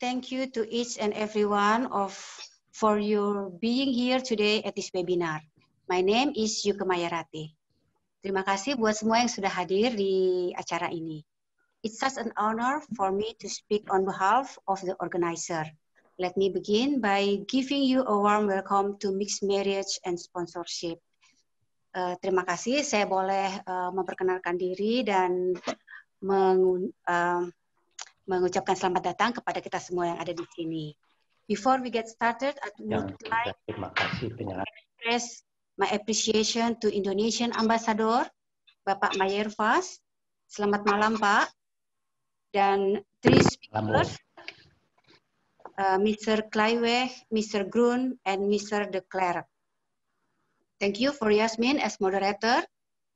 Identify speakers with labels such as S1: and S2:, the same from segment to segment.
S1: thank you to each and everyone for your being here today at this webinar. My name is Yuka Mayarati. Terima kasih buat semua yang sudah hadir di acara ini. It's such an honor for me to speak on behalf of the organizer. Let me begin by giving you a warm welcome to Mixed Marriage and Sponsorship. Terima kasih, saya boleh memperkenalkan diri dan mengucapkan selamat datang kepada kita semua yang ada di sini. Before we get started, I would like to express my appreciation to Indonesian Ambassador, Bapak Mayer Fas. Selamat malam, Pak. Dan three speakers, Mr. Kleiweg, Mr. Grun, and Mr. De Klerk. Thank you for Yasmin as moderator,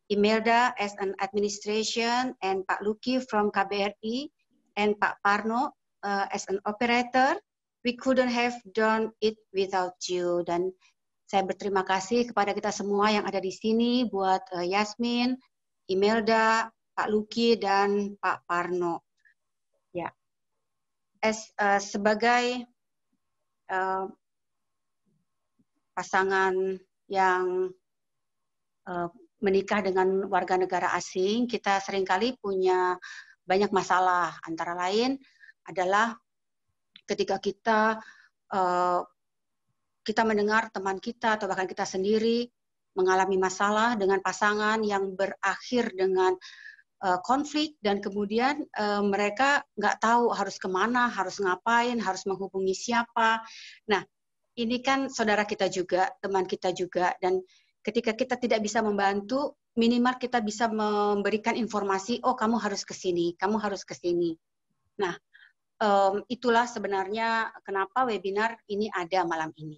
S1: Imelda as an administration, and Pak Luki from KBRI, and Pak Parno as an operator. We couldn't have done it without you. Dan saya berterima kasih kepada kita semua yang ada di sini, buat Yasmin, Imelda, Pak Luki, dan Pak Parno. Ya, sebagai pasangan yang menikah dengan warga negara asing, kita seringkali punya banyak masalah. Antara lain adalah ketika kita mendengar teman kita atau bahkan kita sendiri mengalami masalah dengan pasangan yang berakhir dengan konflik, dan kemudian mereka nggak tahu harus kemana, harus ngapain, harus menghubungi siapa. Nah, ini kan saudara kita juga, teman kita juga, dan ketika kita tidak bisa membantu, minimal kita bisa memberikan informasi, oh kamu harus ke sini, kamu harus ke sini. Nah, itulah sebenarnya kenapa webinar ini ada malam ini.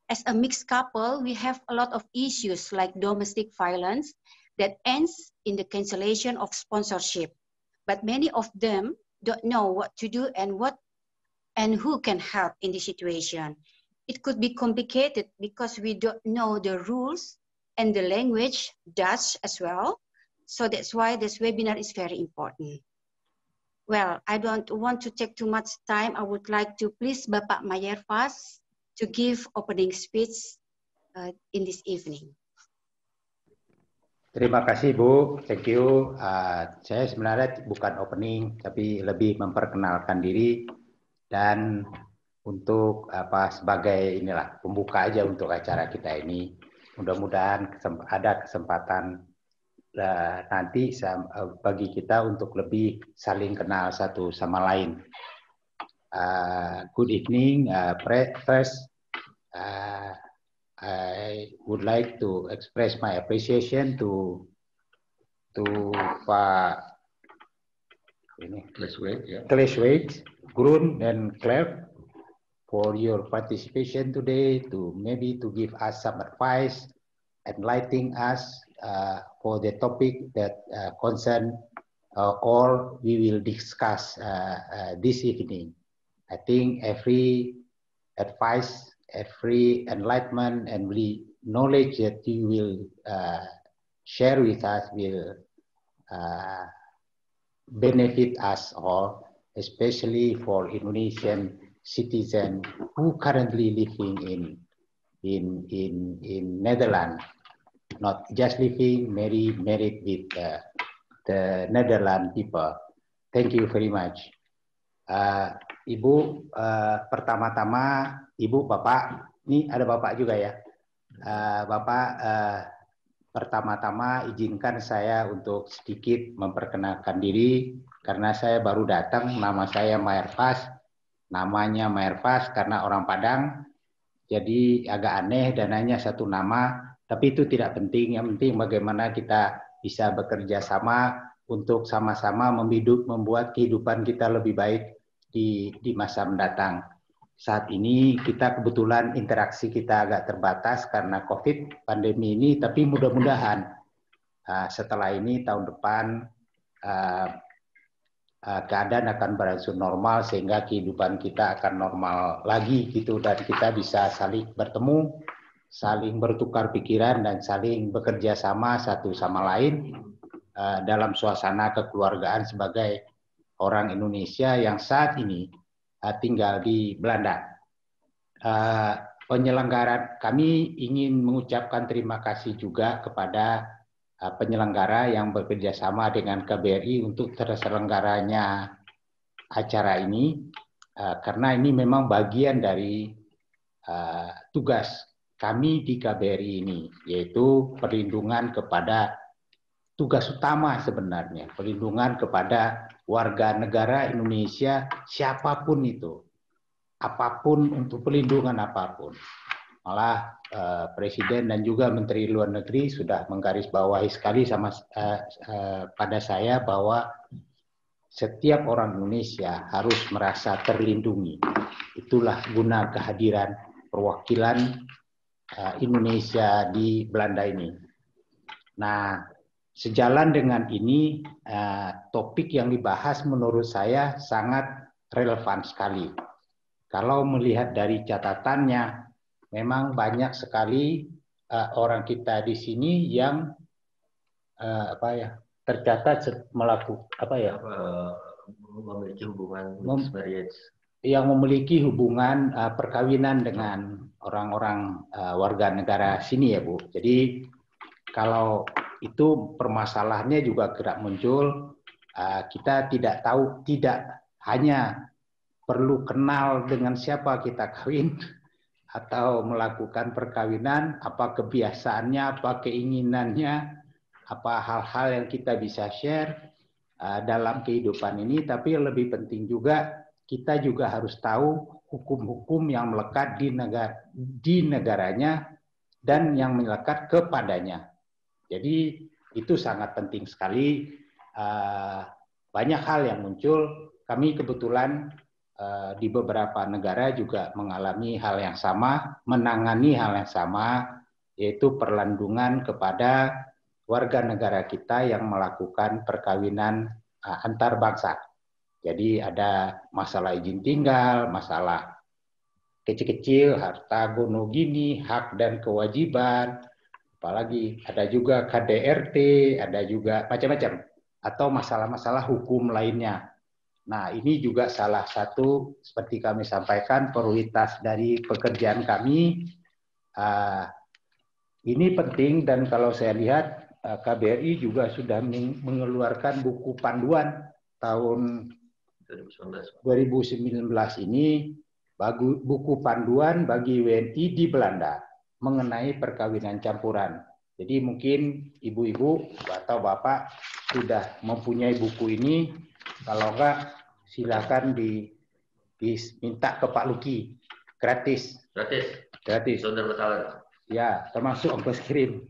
S1: As a mixed couple, we have a lot of issues like domestic violence that ends in the cancellation of sponsorship. But many of them don't know what to do and who can help in this situation. It could be complicated because we don't know the rules and the language, Dutch as well. So that's why this webinar is very important. Well, I don't want to take too much time. I would like to please Bapak Mayer Fas to give opening speech in this evening.
S2: Terima kasih Bu, thank you. Saya sebenarnya bukan opening, tapi lebih memperkenalkan diri dan untuk sebagai pembuka aja untuk acara kita ini. Mudah-mudahan ada kesempatan nanti bagi kita untuk lebih saling kenal satu sama lain. Good evening. First, I would like to express my appreciation to Pak Kleiweg, Grun, and Klerk for your participation today, to give us some advice, enlightening us for the topic that concern all we will discuss this evening. I think every advice, every enlightenment, and knowledge that you will share with us will benefit us all, especially for Indonesian citizens who currently living in Netherlands, not just living, married with the Netherlands people. Thank you very much. Ibu, pertama-tama, Ibu, Bapak, ini ada Bapak juga ya. Bapak, pertama-tama izinkan saya untuk sedikit memperkenalkan diri, karena saya baru datang, nama saya Mayer Fas. Namanya Mayer Fas karena orang Padang, jadi agak aneh dan hanya satu nama, tapi itu tidak penting. Yang penting bagaimana kita bisa bekerja sama untuk sama-sama membuat kehidupan kita lebih baik di masa mendatang. Saat ini kita kebetulan interaksi kita agak terbatas karena COVID pandemi ini, tapi mudah-mudahan setelah ini tahun depan keadaan akan berangsur normal sehingga kehidupan kita akan normal lagi gitu, dan kita bisa saling bertemu, saling bertukar pikiran, dan saling bekerja sama satu sama lain dalam suasana kekeluargaan sebagai orang Indonesia yang saat ini tinggal di Belanda. Penyelenggara kami ingin mengucapkan terima kasih juga kepada penyelenggara yang bekerja sama dengan KBRI untuk terselenggaranya acara ini, karena ini memang bagian dari tugas kami di KBRI ini, yaitu perlindungan kepada tugas utama sebenarnya, perlindungan kepada warga negara Indonesia siapapun itu, apapun, untuk perlindungan apapun. Malah Presiden dan juga Menteri Luar Negeri sudah menggarisbawahi sekali pada saya bahwa setiap orang Indonesia harus merasa terlindungi. Itulah guna kehadiran perwakilan Indonesia di Belanda ini. Nah, sejalan dengan ini, topik yang dibahas menurut saya sangat relevan sekali. Kalau melihat dari catatannya, memang banyak sekali orang kita di sini yang tercatat
S3: memiliki hubungan marriage,
S2: yang memiliki hubungan perkawinan dengan orang-orang warga negara sini ya Bu. Jadi kalau itu permasalahannya juga kerap muncul, kita tidak tahu, tidak hanya perlu kenal dengan siapa kita kawin atau melakukan perkawinan, apa kebiasaannya, apa keinginannya, apa hal-hal yang kita bisa share dalam kehidupan ini, tapi yang lebih penting juga kita juga harus tahu hukum-hukum yang melekat di negaranya dan yang melekat kepadanya. Jadi itu sangat penting sekali. Banyak hal yang muncul. Kami kebetulan di beberapa negara juga mengalami hal yang sama, menangani hal yang sama, yaitu perlindungan kepada warga negara kita yang melakukan perkawinan antar bangsa. Jadi ada masalah izin tinggal, masalah kecil-kecil, harta gono gini, hak dan kewajiban, apalagi ada juga KDRT, ada juga macam-macam, atau masalah-masalah hukum lainnya. Nah, ini juga salah satu, seperti kami sampaikan, prioritas dari pekerjaan kami. Ini penting, dan kalau saya lihat KBRI juga sudah mengeluarkan buku panduan tahun 2019 ini, buku panduan bagi WNI di Belanda mengenai perkawinan campuran. Jadi mungkin ibu-ibu atau bapak sudah mempunyai buku ini. Kalau enggak, silakan diminta ke Pak Luki, gratis. Saudara bersalah. Ya, termasuk ongkos kirim.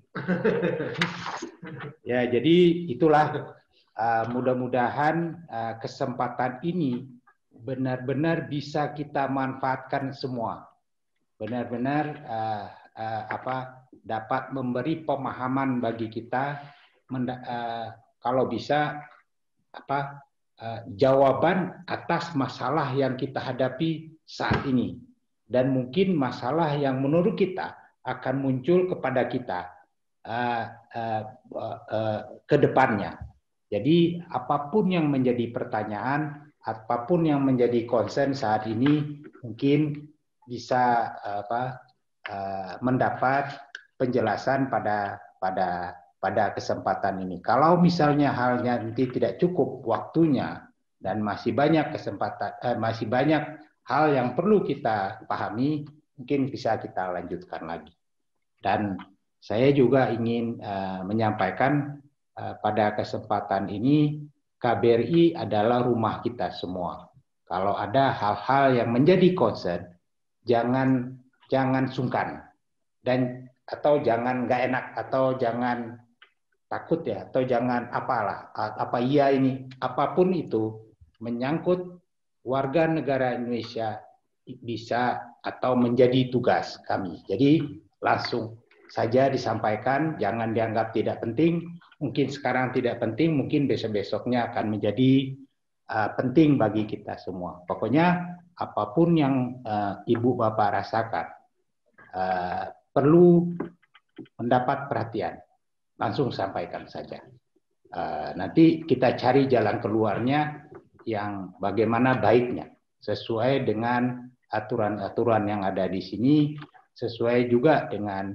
S2: Ya, jadi itulah mudah-mudahan kesempatan ini benar-benar bisa kita manfaatkan semua. Benar-benar dapat memberi pemahaman bagi kita, kalau bisa jawaban atas masalah yang kita hadapi saat ini, dan mungkin masalah yang menurut kita akan muncul kepada kita ke depannya. Jadi apapun yang menjadi pertanyaan, apapun yang menjadi concern saat ini, mungkin bisa mendapat penjelasan pada kesempatan ini. Kalau misalnya halnya nanti tidak cukup waktunya dan masih banyak masih banyak hal yang perlu kita pahami, mungkin bisa kita lanjutkan lagi. Dan saya juga ingin menyampaikan pada kesempatan ini, KBRI adalah rumah kita semua. Kalau ada hal-hal yang menjadi concern, jangan sungkan, dan atau jangan nggak enak, atau jangan takut ya, atau jangan apapun itu menyangkut warga negara Indonesia bisa atau menjadi tugas kami. Jadi langsung saja disampaikan, jangan dianggap tidak penting. Mungkin sekarang tidak penting, mungkin besok-besoknya akan menjadi penting bagi kita semua. Pokoknya apapun yang ibu bapak rasakan perlu mendapat perhatian, langsung sampaikan saja. Nanti kita cari jalan keluarnya yang bagaimana baiknya. sesuai dengan aturan-aturan yang ada di sini, sesuai juga dengan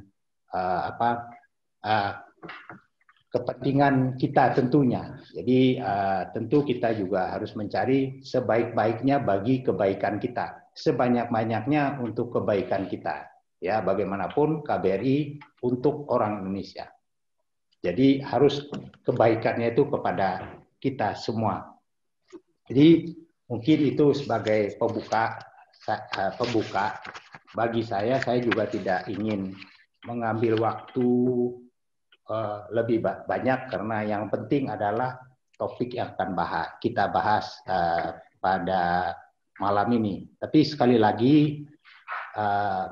S2: kepentingan kita tentunya. Jadi tentu kita juga harus mencari sebaik-baiknya bagi kebaikan kita, sebanyak-banyaknya untuk kebaikan kita. Ya, bagaimanapun KBRI untuk orang Indonesia. Jadi harus kebaikannya itu kepada kita semua. Jadi mungkin itu sebagai pembuka bagi saya juga tidak ingin mengambil waktu lebih banyak, karena yang penting adalah topik yang akan kita bahas pada malam ini. Tapi sekali lagi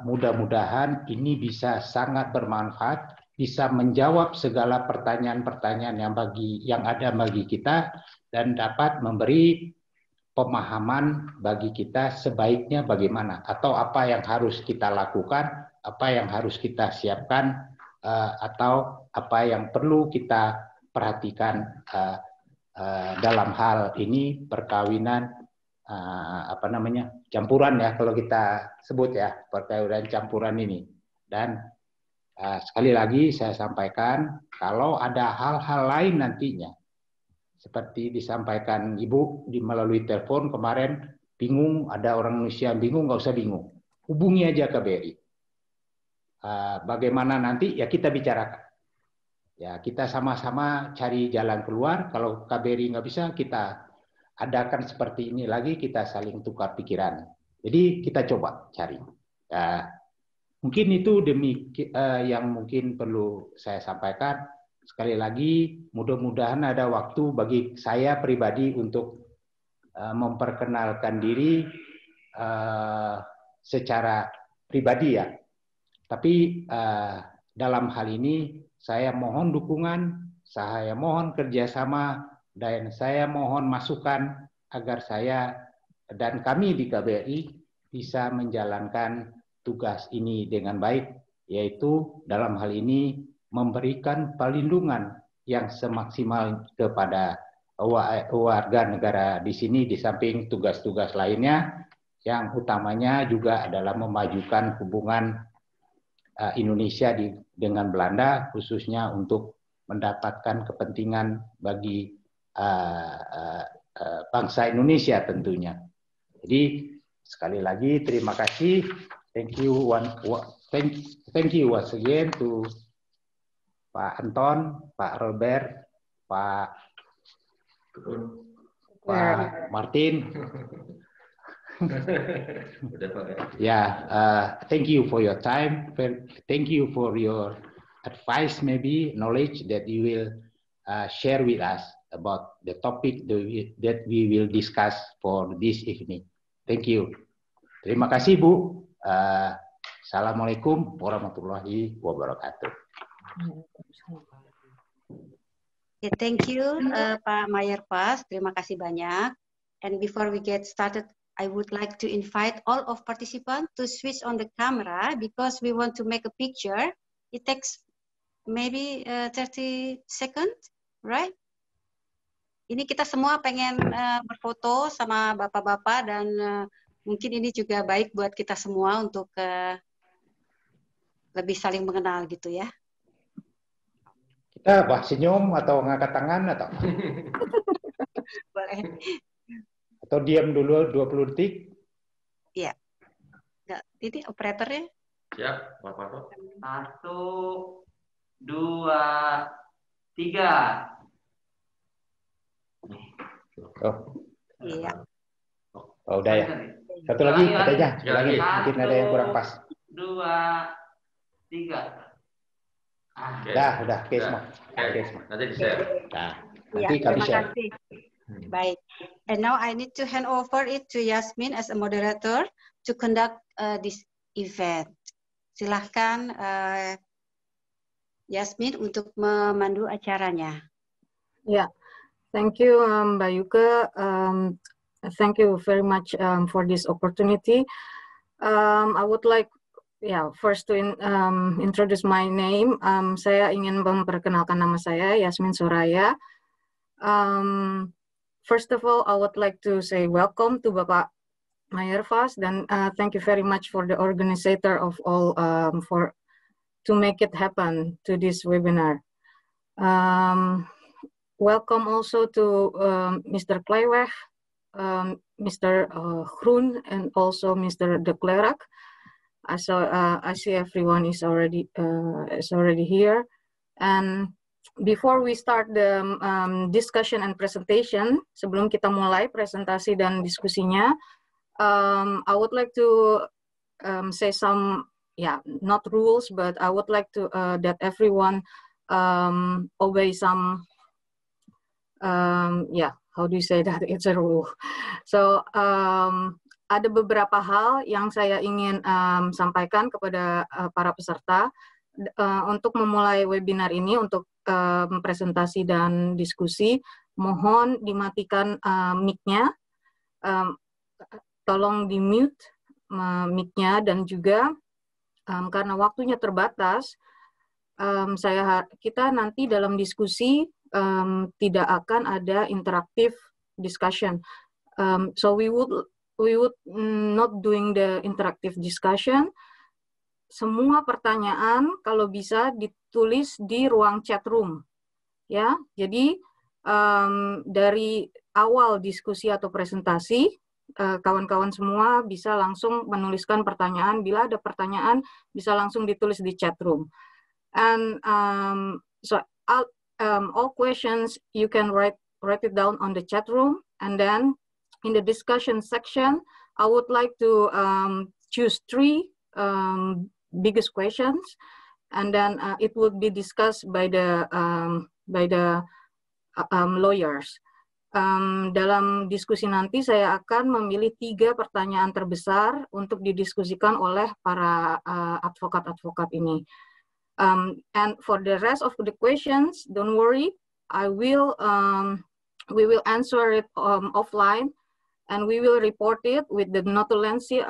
S2: mudah-mudahan ini bisa sangat bermanfaat, bisa menjawab segala pertanyaan-pertanyaan yang ada bagi kita, dan dapat memberi pemahaman bagi kita sebaiknya bagaimana, atau apa yang harus kita lakukan, apa yang harus kita siapkan, atau apa yang perlu kita perhatikan dalam hal ini perkawinan campuran ya, kalau kita sebut ya, perkawinan campuran ini. Dan sekali lagi saya sampaikan, kalau ada hal-hal lain nantinya seperti disampaikan Ibu melalui telepon kemarin, bingung, ada orang Indonesia yang bingung, nggak usah bingung, hubungi aja KBRI. Bagaimana nanti ya kita bicarakan. Ya, kita sama-sama cari jalan keluar. Kalau KBRI nggak bisa, kita adakan seperti ini lagi, kita saling tukar pikiran. Jadi kita coba cari. Mungkin itu yang mungkin perlu saya sampaikan. Sekali lagi, mudah-mudahan ada waktu bagi saya pribadi untuk memperkenalkan diri secara pribadi ya. Tapi dalam hal ini saya mohon dukungan, saya mohon kerjasama, dan saya mohon masukan agar saya dan kami di KBRI bisa menjalankan tugas ini dengan baik, yaitu dalam hal ini memberikan perlindungan yang semaksimal kepada warga negara di sini, di samping tugas-tugas lainnya, yang utamanya juga adalah memajukan hubungan Indonesia dengan Belanda, khususnya untuk mendapatkan kepentingan bagi bangsa Indonesia tentunya. Jadi sekali lagi terima kasih, thank you once again to Pak Anton, Pak Robert, Pak Martin. Thank you for your time. Thank you for your advice, maybe knowledge that you will share with us about the topic that we will discuss for this evening. Thank you. Terima kasih Bu. Assalamualaikum warahmatullahi wabarakatuh.
S1: Thank you Pak Mayerpas. Terima kasih banyak. And before we get started, I would like to invite all of participants to switch on the camera because we want to make a picture. It takes maybe 30 seconds, right? Ini kita semua pengen berfoto sama bapak-bapak, dan mungkin ini juga baik buat kita semua untuk lebih saling mengenal gitu ya.
S2: Kita senyum atau ngangkat tangan atau?
S1: Boleh.
S2: Atau diam dulu 20 detik?
S1: Iya. Enggak, ini operatornya.
S3: Siap, Bapak.
S4: 1, 2, 3.
S2: Oh.
S1: Iya.
S2: Oh, udah ya. Satu lagi katanya, lagi mungkin ada yang kurang pas.
S4: 2, 3.
S2: Udah, oke semua. Oke semua.
S3: Nanti di-share.
S2: Nah,
S1: Iya,
S2: nanti kami
S1: terima
S2: share.
S1: kasih. Baik. And now I need to hand over it to Yasmin as a moderator to conduct this event. Silahkan Yasmin untuk memandu acaranya.
S5: Yeah, thank you, Mbak Yuke. Thank you very much for this opportunity. I would like, first to introduce my name. Saya ingin memperkenalkan nama saya, Yasmin Soraya. First of all, I would like to say welcome to Bapak Maerfas, dan thank you very much for the organizer of all to make it happen to this webinar. Welcome also to Mr. Kleiweg, Mr. Groen, and also Mr. De Klerk. So I see everyone is already here. And before we start the discussion and presentation, sebelum kita mulai presentasi dan diskusinya, I would like to say some, not rules, but I would like to that everyone obey some. How do you say that? It's a rule. So ada beberapa hal yang saya ingin sampaikan kepada para peserta untuk memulai webinar ini, untuk presentasi dan diskusi. Mohon dimatikan mic-nya, tolong di-mute mic-nya, dan juga karena waktunya terbatas, kita nanti dalam diskusi tidak akan ada interactive discussion. So we would not doing the interactive discussion. Semua pertanyaan kalau bisa ditulis di ruang chat room, ya. Jadi dari awal diskusi atau presentasi, kawan-kawan semua bisa langsung menuliskan pertanyaan. Bila ada pertanyaan, bisa langsung ditulis di chat room. And so all questions you can write it down on the chat room, and then in the discussion section, I would like to choose 3 biggest questions, and then it would be discussed by the lawyers. Dalam diskusi nanti saya akan memilih 3 pertanyaan terbesar untuk didiskusikan oleh para advokat-advokat ini. And for the rest of the questions, don't worry, we will answer it offline, and we will report it with the notulensi.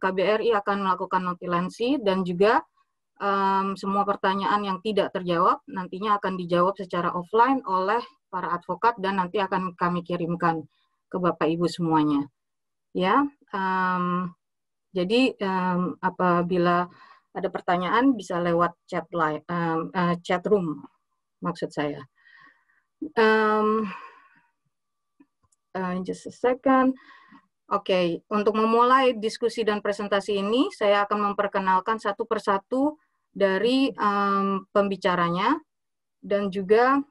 S5: KBRI akan melakukan notulensi, dan juga semua pertanyaan yang tidak terjawab nantinya akan dijawab secara offline oleh para advokat, dan nanti akan kami kirimkan ke Bapak Ibu semuanya. Ya, jadi apabila ada pertanyaan bisa lewat chat room, maksud saya. Just a second. Oke, untuk memulai diskusi dan presentasi ini, saya akan memperkenalkan satu persatu dari pembicaranya, dan juga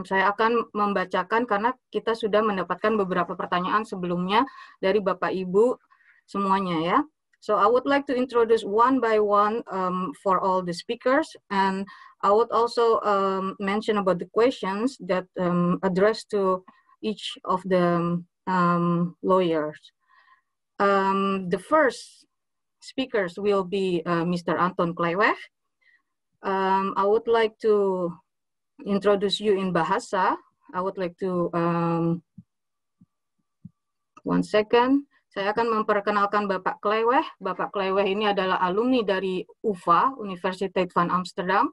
S5: saya akan membacakan karena kita sudah mendapatkan beberapa pertanyaan sebelumnya dari Bapak Ibu semuanya, ya. So I would like to introduce one by one for all the speakers, and I would also mention about the questions that addressed to each of the lawyers. The first speakers will be Mr. Anton Kleiweg. I would like to introduce you in Bahasa. I would like to, one second. Saya akan memperkenalkan Bapak Kleiweg. Bapak Kleiweg ini adalah alumni dari UvA, Universiteit van Amsterdam,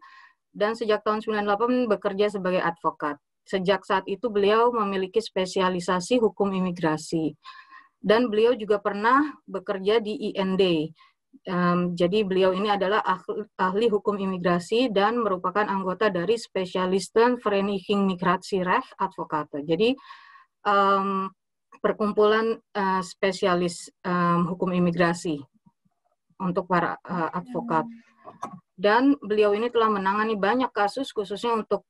S5: dan sejak tahun 98 bekerja sebagai advokat. Sejak saat itu beliau memiliki spesialisasi hukum imigrasi. Dan beliau juga pernah bekerja di IND. Jadi beliau ini adalah ahli hukum imigrasi dan merupakan anggota dari Specialisten Vereniging Migratierecht Advocaten. Jadi perkumpulan spesialis hukum imigrasi untuk para advokat. Dan beliau ini telah menangani banyak kasus khususnya untuk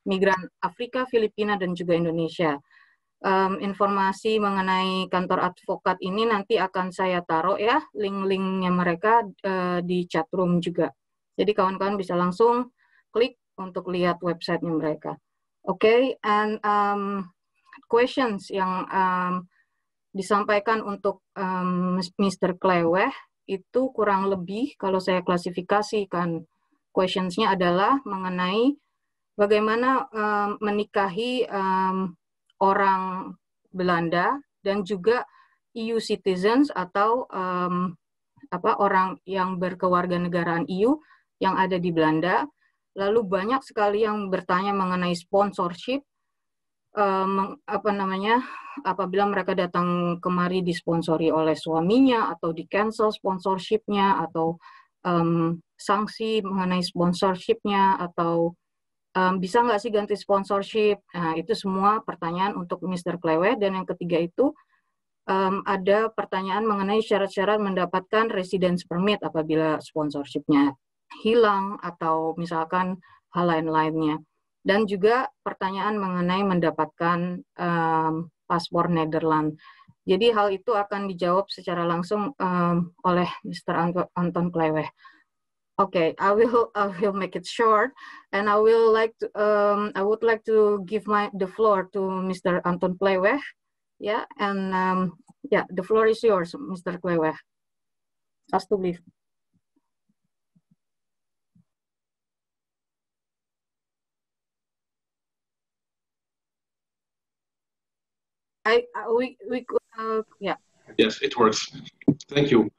S5: migran Afrika, Filipina, dan juga Indonesia. Informasi mengenai kantor advokat ini nanti akan saya taruh, ya, link-linknya mereka di chat room juga. Jadi kawan-kawan bisa langsung klik untuk lihat websitenya mereka. Oke, and questions yang disampaikan untuk Mr. Kleiweg itu kurang lebih, kalau saya klasifikasikan questionsnya adalah mengenai bagaimana menikahi orang Belanda dan juga EU citizens atau orang yang berkewarganegaraan EU yang ada di Belanda. Lalu banyak sekali yang bertanya mengenai sponsorship. apabila mereka datang kemari disponsori oleh suaminya atau di cancel sponsorshipnya atau sanksi mengenai sponsorshipnya atau bisa nggak sih ganti sponsorship? Nah, itu semua pertanyaan untuk Mr. Kleweh. Dan yang ketiga itu ada pertanyaan mengenai syarat-syarat mendapatkan residence permit apabila sponsorshipnya hilang atau misalkan hal lain-lainnya. Dan juga pertanyaan mengenai mendapatkan paspor Nederland. Jadi hal itu akan dijawab secara langsung oleh Mr. Anton Kleweh. Okay, I will make it short, and I would like to give the floor to Mr. Anton Kleweh. Yeah, and yeah, the floor is yours, Mr. Kleweh. Alsjeblieft. Yeah.
S6: Yes, it works. Thank you.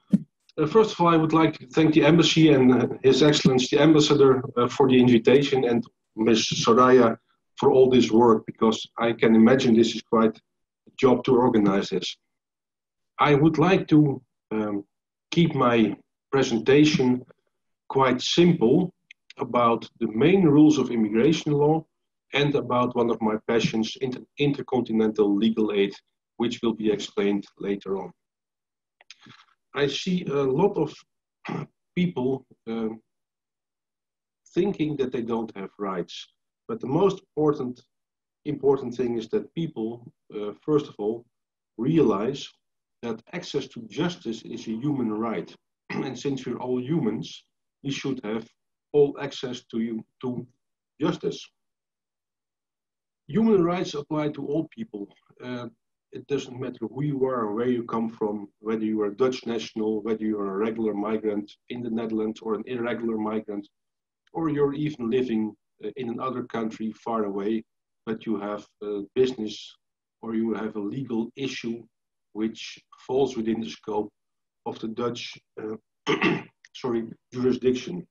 S6: First of all, I would like to thank the embassy and His Excellency the Ambassador for the invitation, and Ms. Soraya for all this work, because I can imagine this is quite a job to organize this. I would like to keep my presentation quite simple about the main rules of immigration law and about one of my passions, intercontinental legal aid, which will be explained later on. I see a lot of people thinking that they don't have rights, but the most important thing is that people, first of all, realize that access to justice is a human right, and since we're all humans, we should have all access to justice. Human rights apply to all people. It doesn't matter who you are or where you come from, whether you are a Dutch national, whether you are a regular migrant in the Netherlands or an irregular migrant, or you're even living in another country far away, but you have a business or you have a legal issue which falls within the scope of the Dutch jurisdiction.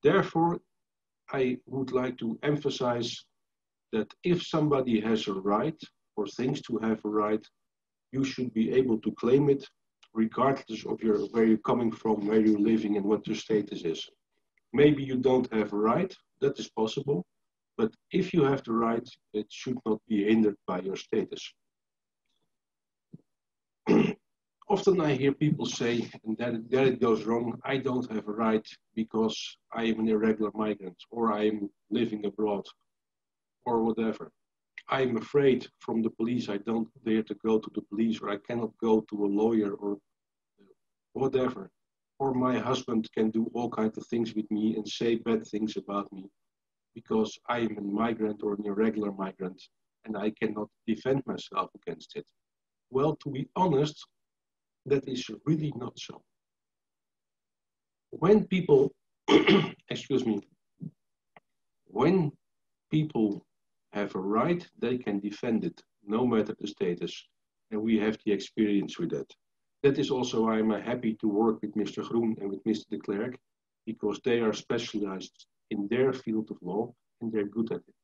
S6: Therefore, I would like to emphasize that if somebody has a right, or thinks to have a right, you should be able to claim it regardless of where you're coming from, where you're living, and what your status is. Maybe you don't have a right, that is possible, but if you have the right, it should not be hindered by your status. Often I hear people say, and that it goes wrong, I don't have a right because I am an irregular migrant, or I am living abroad, or whatever. I'm afraid from the police, I don't dare to go to the police, or I cannot go to a lawyer, or whatever. Or my husband can do all kinds of things with me and say bad things about me because I am a migrant or an irregular migrant and I cannot defend myself against it. Well, to be honest, that is really not so. When people, excuse me, when people have a right, they can defend it, no matter the status. And we have the experience with that. That is also why I'm happy to work with Mr. Groen and with Mr. de Klerk, because they are specialized in their field of law and they're good at it.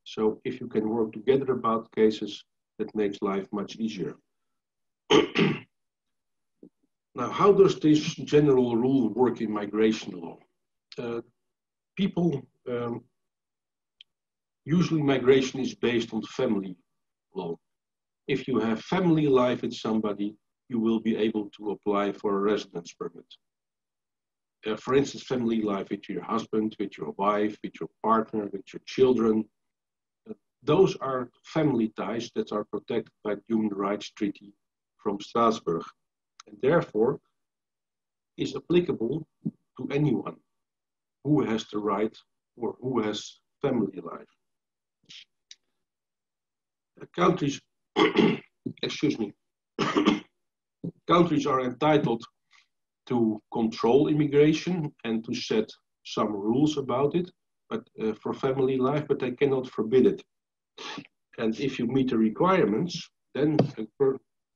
S6: So if you can work together about cases, that makes life much easier. Now, how does this general rule work in migration law? Usually migration is based on family law. If you have family life with somebody, you will be able to apply for a residence permit. For instance, family life with your husband, with your wife, with your partner, with your children. Those are family ties that are protected by the Human Rights Treaty from Strasbourg, and therefore is applicable to anyone who has the right or who has family life. Countries, excuse me, countries are entitled to control immigration and to set some rules about it, but for family life, but they cannot forbid it. And if you meet the requirements, then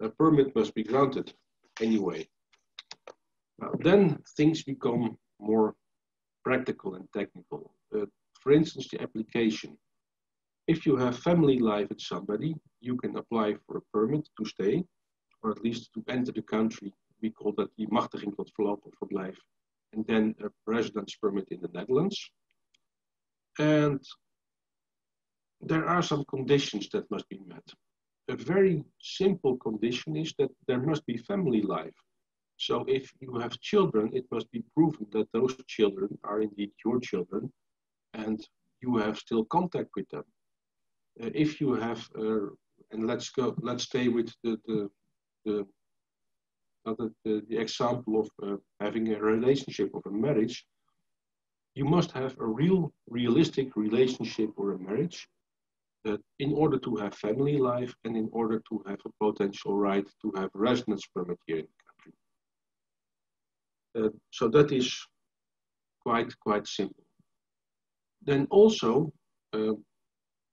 S6: a permit must be granted anyway. Now, then things become more practical and technical. For instance, the application. If you have family life with somebody, you can apply for a permit to stay, or at least to enter the country. We call that die machtiging tot voorlopig verblijf, and then a residence permit in the Netherlands. And there are some conditions that must be met. A very simple condition is that there must be family life. So if you have children, it must be proven that those children are indeed your children and you have still contact with them. If you have, and let's stay with the example of having a relationship of a marriage. You must have a realistic relationship or a marriage in order to have family life and in order to have a potential right to have a residence permit here in the country. So that is quite simple. Then also,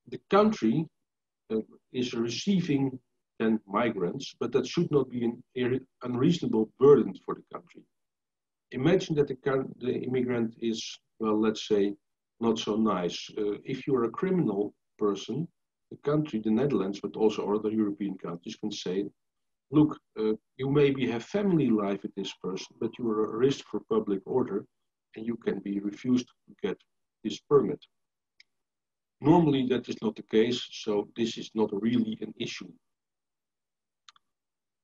S6: the country is receiving then migrants, but that should not be an unreasonable burden for the country. Imagine that the immigrant is, well, let's say, not so nice. If you're a criminal person, the country, the Netherlands, but also other European countries can say, look, you maybe have family life with this person, but you are a risk for public order, and you can be refused to get this permit. Normally, that is not the case, so this is not really an issue.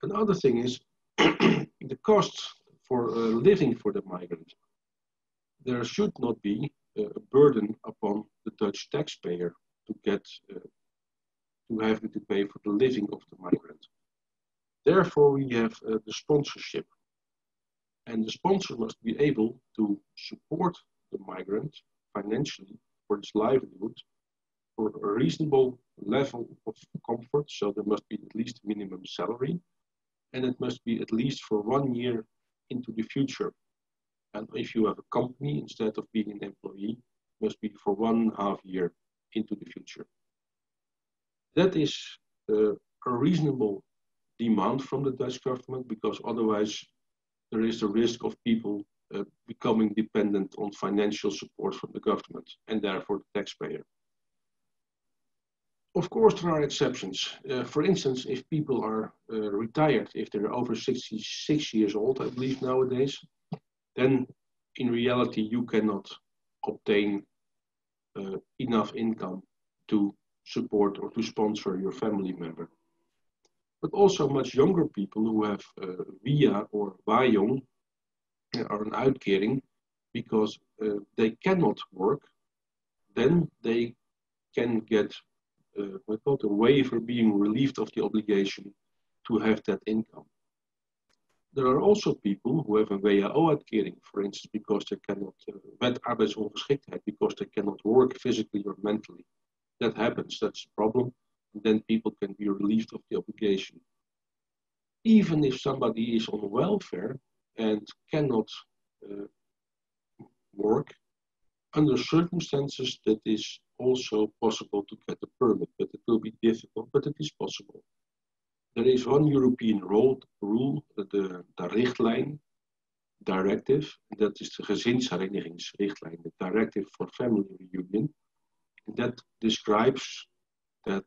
S6: Another thing is the costs for living for the migrant. There should not be a burden upon the Dutch taxpayer to get to have to pay for the living of the migrant. Therefore, we have the sponsorship, and the sponsor must be able to support the migrant financially for his livelihood for a reasonable level of comfort. So there must be at least minimum salary, and it must be at least for 1 year into the future. And if you have a company, instead of being an employee, it must be for 1.5 years into the future. That is a reasonable demand from the Dutch government, because otherwise there is a risk of people becoming dependent on financial support from the government and therefore the taxpayer. Of course, there are exceptions. For instance, if people are retired, if they're over 66 years old, I believe nowadays, then in reality you cannot obtain enough income to support or to sponsor your family member. But also much younger people who have via or WAJong or an uitkering because they cannot work, then they can get a waiver, being relieved of the obligation to have that income. There are also people who have a WAO-uitkering, for instance, because they cannot, wet arbeidsongeschiktheid, because they cannot work physically or mentally. That happens, that's a problem. And then people can be relieved of the obligation. Even if somebody is on welfare and cannot work, under circumstances that is also possible to get a permit, but it will be difficult, but it is possible. There is one European rule, the richtlijn, directive, that is the gezinsherenigingsrichtlijn, the directive for family reunion, that describes that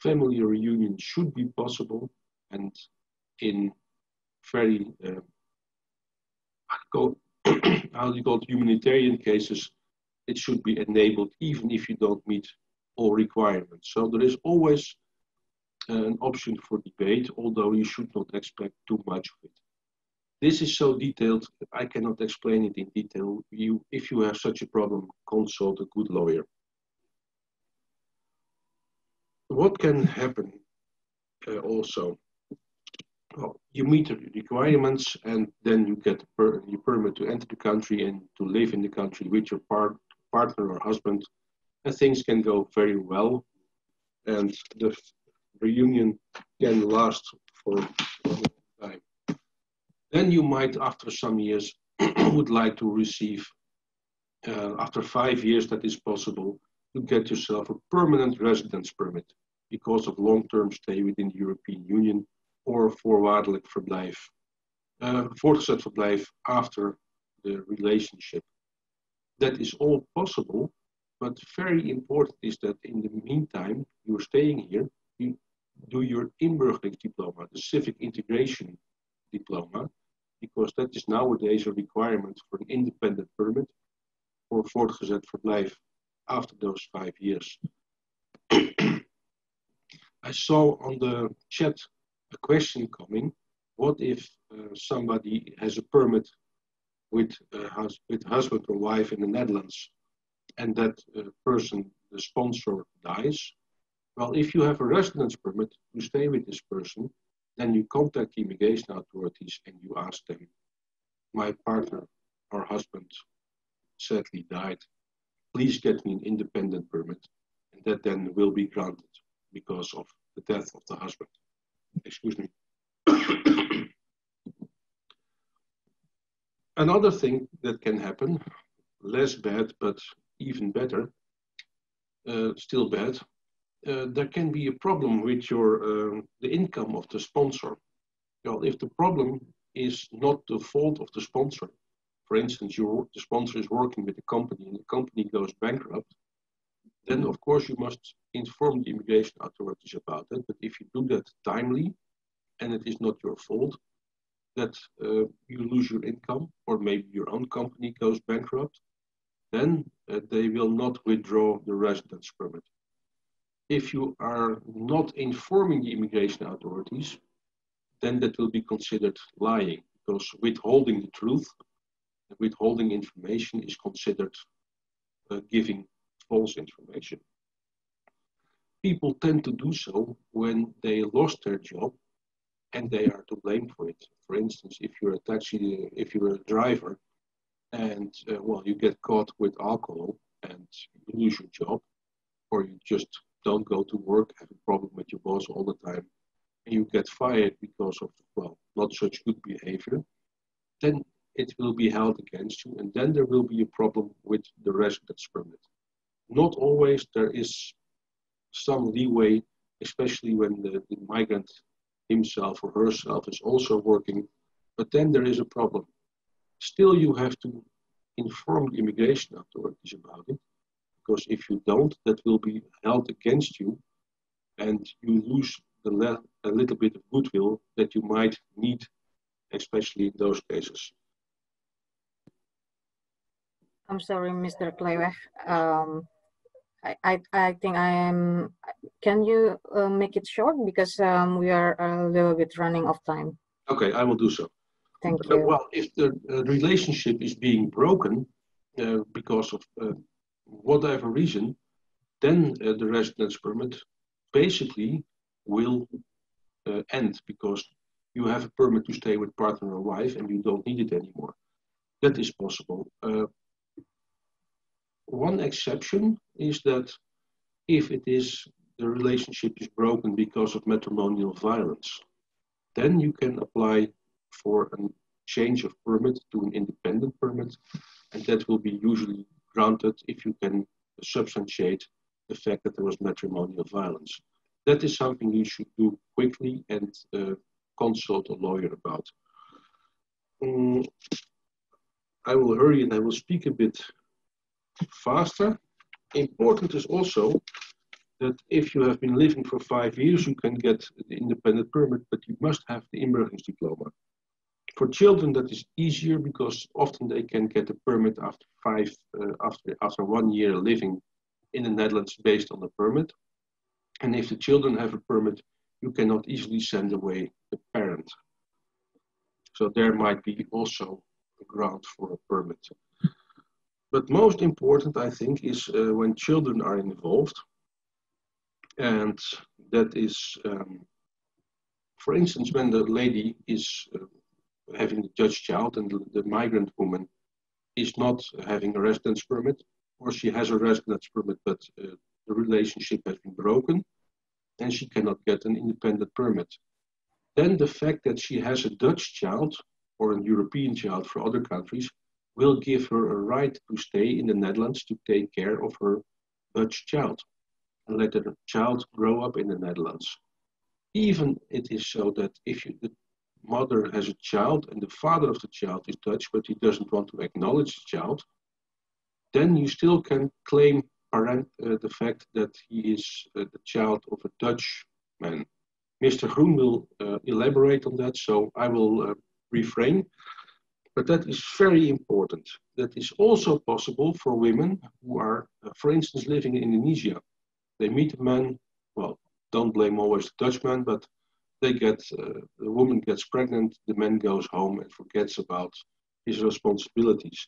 S6: family reunion should be possible, and in very humanitarian cases, it should be enabled even if you don't meet all requirements. So there is always an option for debate, although you should not expect too much of it. This is so detailed, I cannot explain it in detail. If you have such a problem, consult a good lawyer. What can happen also? Well, you meet the requirements and then you get your permit to enter the country and to live in the country with your partner or husband, and things can go very well, and the reunion can last for a long time. Then you might, after some years, would like to receive, after 5 years that is possible, to get yourself a permanent residence permit because of long-term stay within the European Union, or voorwaardelijk verblijf, voortgezet verblijf after the relationship. That is all possible but very important is that in the meantime, you're staying here, you do your inburgeringsdiploma, the civic integration diploma, because that is nowadays a requirement for an independent permit for voortgezet verblijf after those 5 years. I saw on the chat a question coming. What if somebody has a permit with husband or wife in the Netherlands and that person, the sponsor, dies? Well, if you have a residence permit to stay with this person, then you contact the immigration authorities and you ask them, my partner or husband sadly died, please get me an independent permit. And that then will be granted because of the death of the husband. Excuse me. Another thing that can happen, less bad, but even better, still bad, there can be a problem with the income of the sponsor. Well, if the problem is not the fault of the sponsor, for instance, the sponsor is working with a company and the company goes bankrupt, then of course you must inform the immigration authorities about it. But if you do that timely and it is not your fault that you lose your income, or maybe your own company goes bankrupt, then they will not withdraw the residence permit. If you are not informing the immigration authorities, then that will be considered lying, because withholding the truth, withholding information is considered giving false information. People tend to do so when they lost their job and they are to blame for it. For instance, if you're a driver and well, you get caught with alcohol and you lose your job, or you just don't go to work, have a problem with your boss all the time, and you get fired because of, well, not such good behavior, then it will be held against you, and then there will be a problem with the residence permit. Not always. There is some leeway, especially when the migrant himself or herself is also working, but then there is a problem. Still, you have to inform the immigration authorities about it, because if you don't, that will be held against you, and you lose a little bit of goodwill that you might need, especially in those cases.
S5: I'm sorry, Mr. Kleweg. I think I am. Can you make it short, because we are a little bit running off time.
S6: Okay, I will do so.
S5: Thank you.
S6: Well, if the relationship is being broken because of whatever reason, then the residence permit basically will end, because you have a permit to stay with partner or wife and you don't need it anymore. That is possible. One exception is that if the relationship is broken because of matrimonial violence, then you can apply for a change of permit to an independent permit, and that will be usually granted if you can substantiate the fact that there was matrimonial violence. That is something you should do quickly and consult a lawyer about. I will hurry and I will speak a bit faster. Important is also that if you have been living for 5 years, you can get the independent permit, but you must have the inburgeringsdiploma. For children, that is easier, because often they can get a permit after 1 year living in the Netherlands based on the permit. And if the children have a permit, you cannot easily send away the parent. So there might be also a ground for a permit. But most important, I think, is when children are involved. And that is, for instance, when the lady is having a Dutch child and the migrant woman is not having a residence permit, or she has a residence permit, but the relationship has been broken and she cannot get an independent permit. Then the fact that she has a Dutch child or a European child for other countries will give her a right to stay in the Netherlands to take care of her Dutch child and let the child grow up in the Netherlands. Even it is so that if the mother has a child and the father of the child is Dutch, but he doesn't want to acknowledge the child, then you still can claim the fact that he is the child of a Dutch man. Mr. Groen will elaborate on that, so I will refrain. But that is very important. That is also possible for women who are, for instance, living in Indonesia. They meet a man, well, don't blame always the Dutch man, but they get, the woman gets pregnant, the man goes home and forgets about his responsibilities.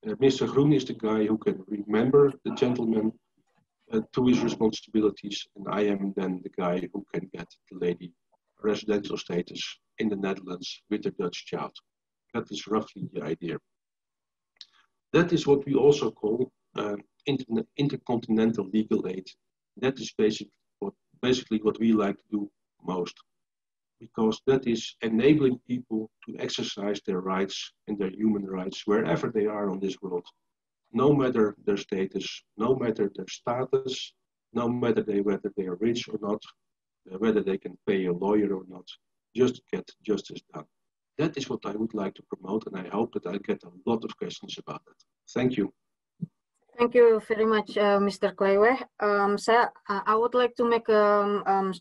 S6: Mr. Groen is the guy who can remember the gentleman to his responsibilities, and I am then the guy who can get the lady residential status in the Netherlands with the Dutch child. That is roughly the idea. That is what we also call intercontinental legal aid. That is basically what we like to do most, because that is enabling people to exercise their rights and their human rights wherever they are on this world, no matter their status, no matter their status, no matter whether they are rich or not, whether they can pay a lawyer or not, just get justice done. That is what I would like to promote, and I hope that I get a lot of questions about that. Thank you.
S5: Thank you very much, Mr. Klewe. I would like to make a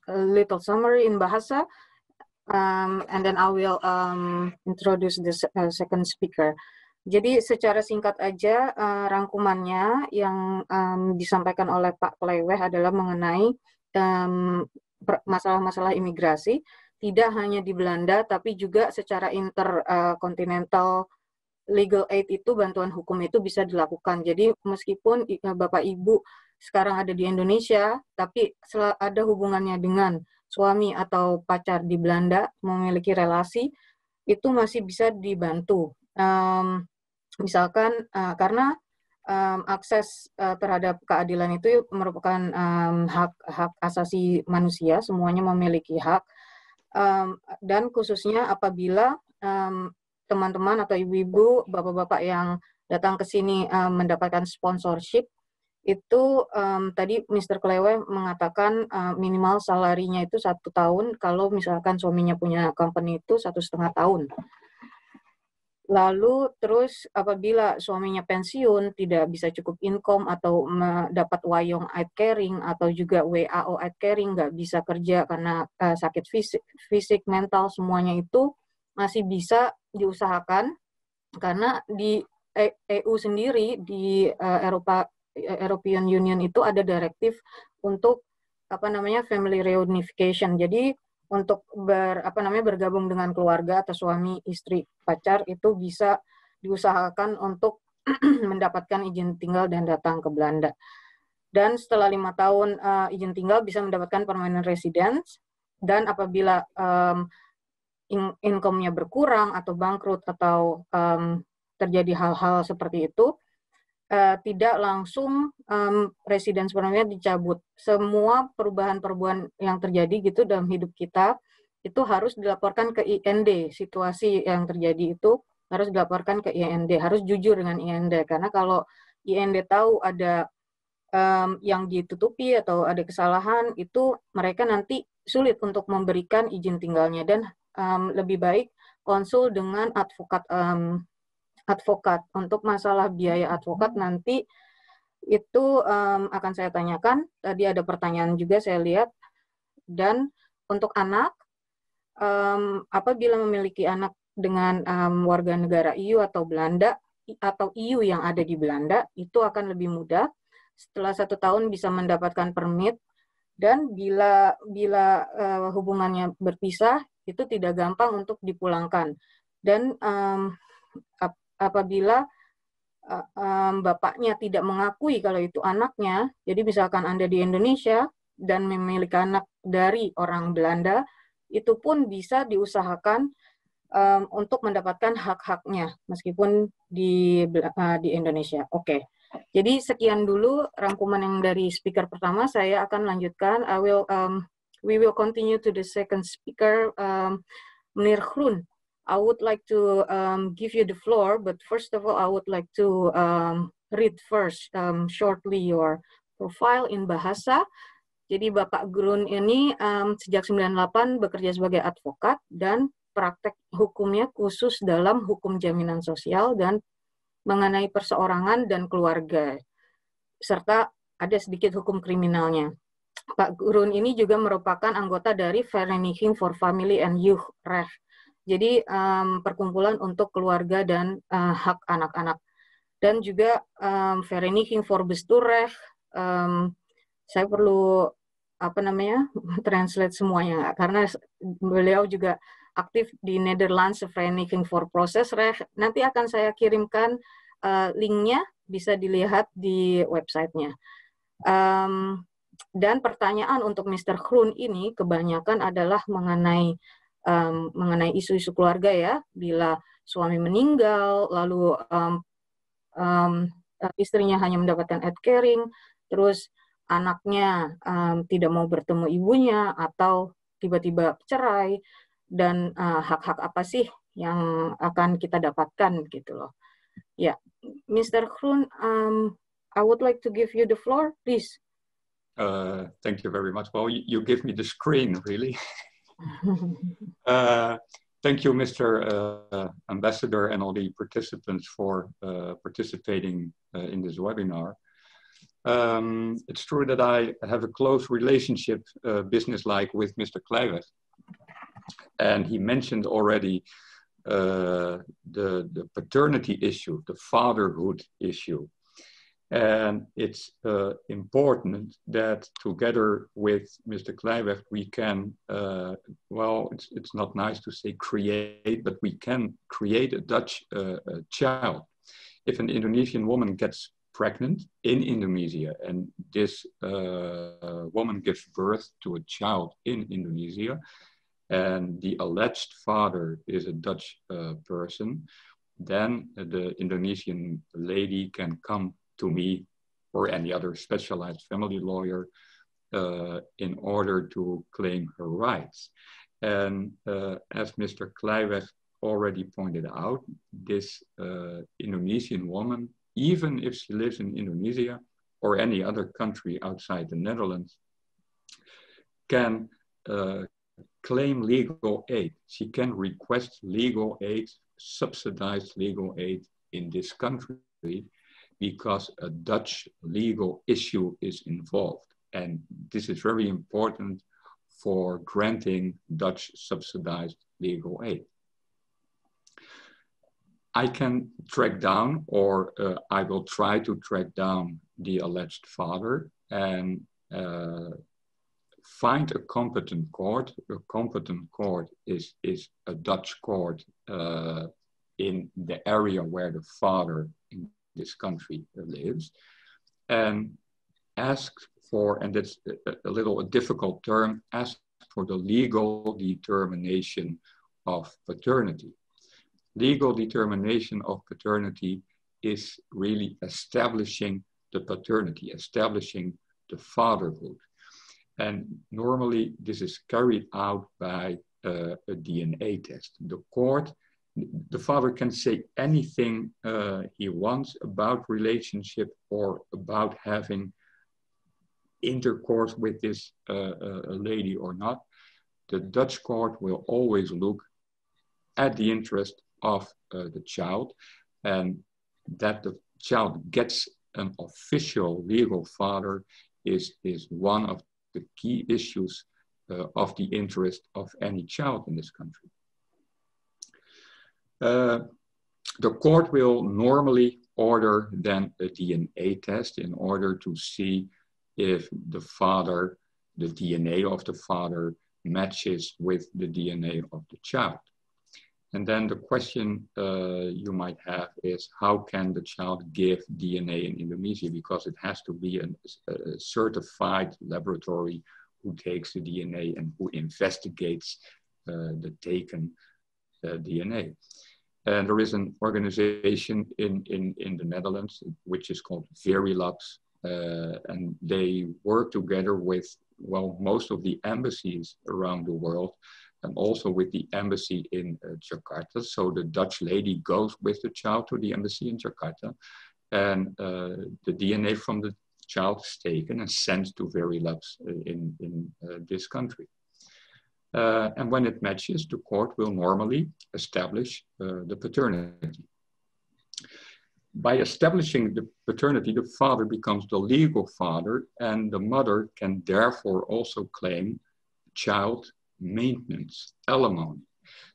S5: little summary in Bahasa, and then I will introduce the second speaker. Jadi secara singkat aja, rangkumannya yang disampaikan oleh Pak Klewe adalah mengenai masalah-masalah imigrasi, tidak hanya di Belanda, tapi juga secara interkontinental. Legal aid itu, bantuan hukum itu bisa dilakukan. Jadi meskipun Bapak Ibu sekarang ada di Indonesia, tapi ada hubungannya dengan suami atau pacar di Belanda, memiliki relasi, itu masih bisa dibantu. Misalkan karena akses terhadap keadilan itu merupakan hak asasi manusia, semuanya memiliki hak, dan khususnya apabila teman-teman atau ibu-ibu, bapak-bapak yang datang ke sini mendapatkan sponsorship, itu tadi Mr. Klewe mengatakan minimal salarinya itu 1 tahun, kalau misalkan suaminya punya company itu 1,5 tahun. Lalu terus apabila suaminya pensiun, tidak bisa cukup income atau mendapat wayong aid caring atau juga WAO aid caring, nggak bisa kerja karena sakit fisik, mental, semuanya itu masih bisa diusahakan, karena di EU sendiri, di European Union itu ada direktif untuk family reunification. Jadi untuk bergabung dengan keluarga atau suami, istri, pacar itu bisa diusahakan untuk mendapatkan izin tinggal dan datang ke Belanda. Dan setelah 5 tahun izin tinggal bisa mendapatkan permanent residence, dan apabila income-nya berkurang atau bangkrut atau terjadi hal-hal seperti itu, tidak langsung residence permanent dicabut. Semua perubahan-perubahan yang terjadi gitu dalam hidup kita itu harus dilaporkan ke IND. Situasi yang terjadi itu harus dilaporkan ke IND, harus jujur dengan IND, karena kalau IND tahu ada yang ditutupi atau ada kesalahan, itu mereka nanti sulit untuk memberikan izin tinggalnya, dan lebih baik konsul dengan advokat. Untuk masalah biaya advokat nanti itu akan saya tanyakan. Tadi ada pertanyaan juga saya lihat. Dan untuk anak, apabila memiliki anak dengan warga negara EU atau Belanda atau EU yang ada di Belanda, itu akan lebih mudah. Setelah 1 tahun bisa mendapatkan permit, dan bila hubungannya berpisah, itu tidak gampang untuk dipulangkan. Dan apabila bapaknya tidak mengakui kalau itu anaknya, jadi misalkan Anda di Indonesia dan memiliki anak dari orang Belanda, itu pun bisa diusahakan untuk mendapatkan hak-haknya meskipun di Indonesia. Oke. Jadi sekian dulu rangkuman yang dari speaker pertama. Saya akan lanjutkan. We will continue to the second speaker, Meneer Groen. I would like to give you the floor, but first of all, I would like to read first shortly your profile in Bahasa. Jadi Bapak Groen ini sejak 98 bekerja sebagai advokat, dan praktek hukumnya khusus dalam hukum jaminan sosial dan mengenai perseorangan dan keluarga, serta ada sedikit hukum kriminalnya. Pak Groen ini juga merupakan anggota dari Vereniging for Family and Youth Recht. Jadi perkumpulan untuk keluarga dan hak anak-anak. Dan juga Vereniging for Bestuurrecht. Saya perlu translate semuanya karena beliau juga aktif di Netherlands Vereniging for Procesrecht. Nanti akan saya kirimkan linknya, bisa dilihat di websitenya. Dan pertanyaan untuk Mr. Groen ini kebanyakan adalah mengenai isu-isu keluarga ya. Bila suami meninggal, lalu istrinya hanya mendapatkan head caring, terus anaknya tidak mau bertemu ibunya atau tiba-tiba cerai, dan hak-hak apa sih yang akan kita dapatkan gitu loh. Ya, Mr. Groen, I would like to give you the floor, please.
S7: Thank you very much. Well, you give me the screen, really. Thank you, Mr. Ambassador, and all the participants for participating in this webinar. It's true that I have a close relationship, business-like, with Mr. Kluijweg. And he mentioned already the paternity issue, the fatherhood issue. And it's important that together with Mr. Kluijweg, we can, well, it's not nice to say create, but we can create a Dutch child. If an Indonesian woman gets pregnant in Indonesia and this woman gives birth to a child in Indonesia, and the alleged father is a Dutch person, then the Indonesian lady can come to me or any other specialized family lawyer in order to claim her rights. And as Mr. Kluijweg already pointed out, this Indonesian woman, even if she lives in Indonesia or any other country outside the Netherlands, can claim legal aid. She can request legal aid, subsidized legal aid in this country, because a Dutch legal issue is involved. And this is very important for granting Dutch subsidized legal aid. I can track down, or I will try to track down the alleged father and find a competent court. A competent court is a Dutch court in the area where the father in this country lives, and ask for, and that's a little a difficult term, ask for the legal determination of paternity. Legal determination of paternity is really establishing the paternity, establishing the fatherhood. And normally this is carried out by a DNA test. The court, the father can say anything he wants about relationship or about having intercourse with this lady or not. The Dutch court will always look at the interest of the child, and that the child gets an official legal father is one of the key issues of the interest of any child in this country. The court will normally order then a DNA test in order to see if the father, the DNA of the father matches with the DNA of the child. And then the question you might have is, how can the child give DNA in Indonesia? Because it has to be a certified laboratory who takes the DNA and who investigates the taken DNA. And there is an organization in the Netherlands, which is called Verilabs, and they work together with, well, most of the embassies around the world, and also with the embassy in Jakarta. So the Dutch lady goes with the child to the embassy in Jakarta, and the DNA from the child is taken and sent to Verilabs in this country. And when it matches, the court will normally establish the paternity. by establishing the paternity, the father becomes the legal father, and the mother can therefore also claim child maintenance, alimony.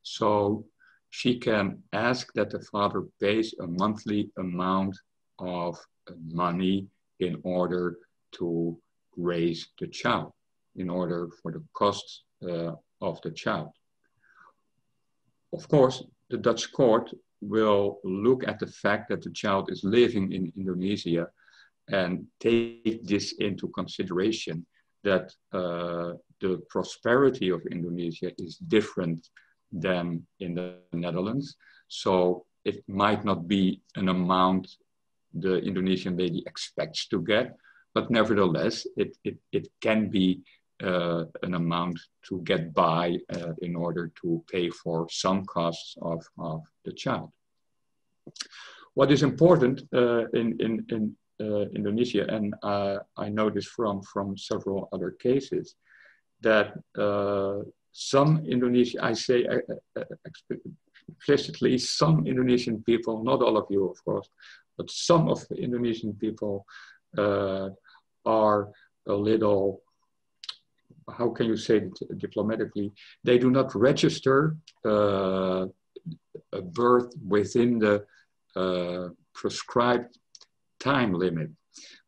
S7: So she can ask that the father pays a monthly amount of money in order to raise the child, in order for the costs of the child. Of course, the Dutch court will look at the fact that the child is living in Indonesia and take this into consideration, that the prosperity of Indonesia is different than in the Netherlands. So it might not be an amount the Indonesian lady expects to get, but nevertheless, it can be an amount to get by in order to pay for some costs of the child. What is important in Indonesia, and I know this from several other cases, that some Indonesian, I say explicitly, some Indonesian people, not all of you of course, but some of the Indonesian people are a little, how can you say it diplomatically, they do not register a birth within the prescribed time limit.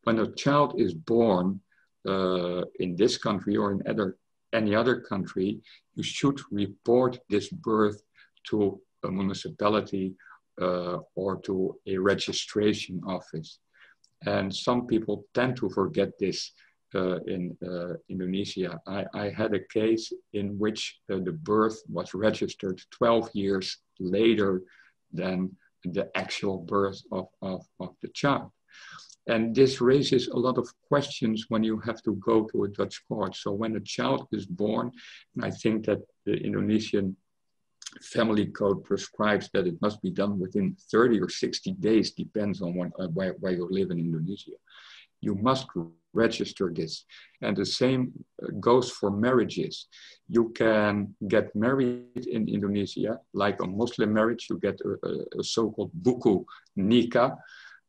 S7: When a child is born in this country or in any other country, you should report this birth to a municipality or to a registration office. And some people tend to forget this in Indonesia. I had a case in which the birth was registered 12 years later than the actual birth of the child. And this raises a lot of questions when you have to go to a Dutch court. So when a child is born, and I think that the Indonesian family code prescribes that it must be done within 30 or 60 days, depends on where you live in Indonesia. You must register this. And the same goes for marriages. You can get married in Indonesia, like a Muslim marriage, you get a so-called buku nikah,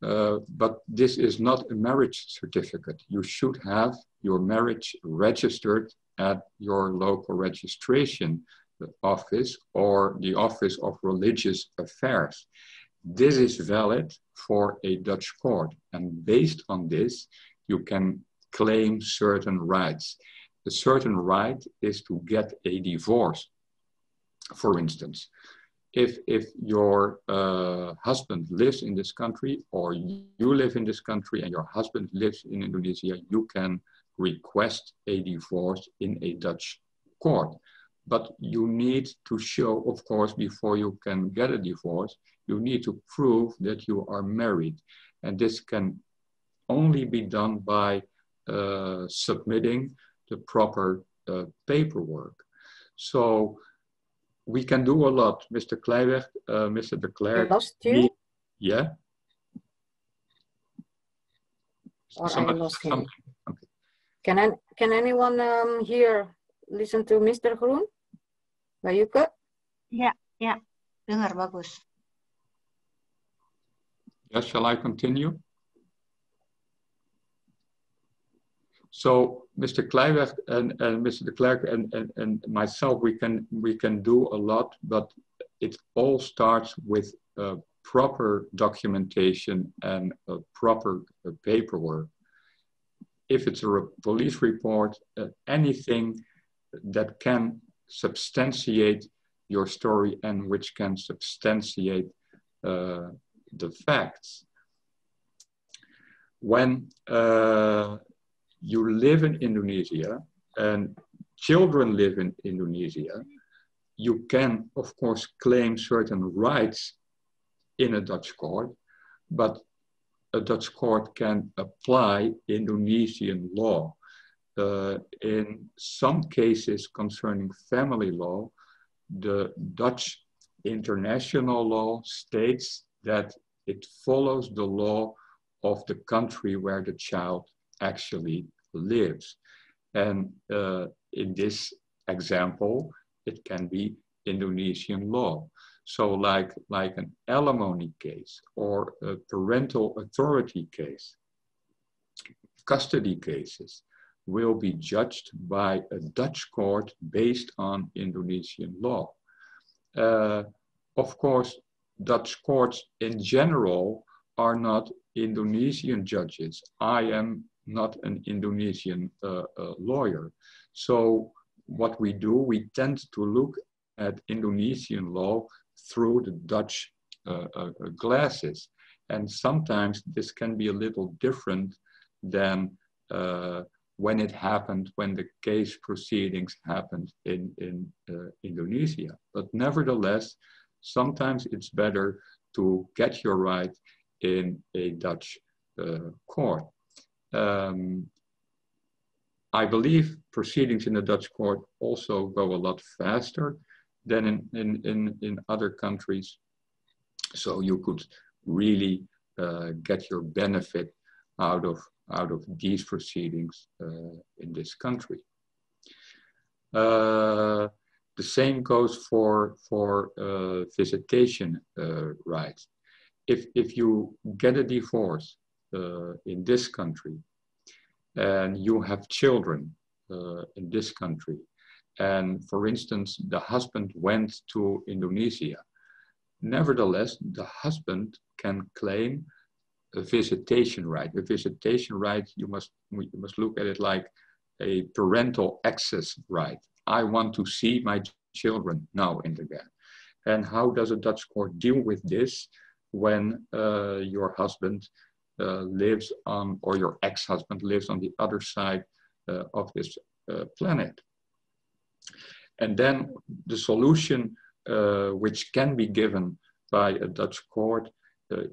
S7: but this is not a marriage certificate. You should have your marriage registered at your local registration office or the Office of Religious Affairs. This is valid for a Dutch court, and based on this, you can claim certain rights. A certain right is to get a divorce. For instance, if your husband lives in this country, or you live in this country and your husband lives in Indonesia, you can request a divorce in a Dutch court. But you need to show, of course, before you can get a divorce, you need to prove that you are married. And this can only be done by submitting the proper paperwork. So we can do a lot. Mr. Kleiweg, Mr. de Klerk.
S5: Lost you?
S7: Yeah?
S5: Or
S7: Somebody
S5: I lost
S7: said
S5: him.
S7: something. Okay.
S5: Can anyone here listen to Mr. Groen? Bayuke?
S1: Ya, ya, dengar bagus.
S7: Yes, shall I continue? So Mr. Kleiweg and Mr. de Klerk and myself, we can do a lot, but it all starts with proper documentation and proper paperwork. If it's a police report, anything that can substantiate your story and which can substantiate the facts. When you live in Indonesia and children live in Indonesia, you can, of course, claim certain rights in a Dutch court, but a Dutch court can apply Indonesian law. In some cases concerning family law, the Dutch international law states that it follows the law of the country where the child actually lives. And in this example, it can be Indonesian law. So like an alimony case or a parental authority case, custody cases will be judged by a Dutch court based on Indonesian law. Of course, Dutch courts in general are not Indonesian judges. I am not an Indonesian lawyer. So what we do, we tend to look at Indonesian law through the Dutch glasses. And sometimes this can be a little different than when it happened, when the case proceedings happened in Indonesia. But nevertheless, sometimes it's better to get your right in a Dutch court. I believe proceedings in the Dutch court also go a lot faster than in other countries. So you could really get your benefit out of these proceedings in this country. The same goes for visitation rights. If you get a divorce in this country and you have children in this country, and for instance, the husband went to Indonesia, nevertheless, the husband can claim a visitation right. A visitation right, you must look at it like a parental access right. I want to see my children now and again. And how does a Dutch court deal with this when your husband lives on, or your ex-husband lives on the other side of this planet? And then the solution which can be given by a Dutch court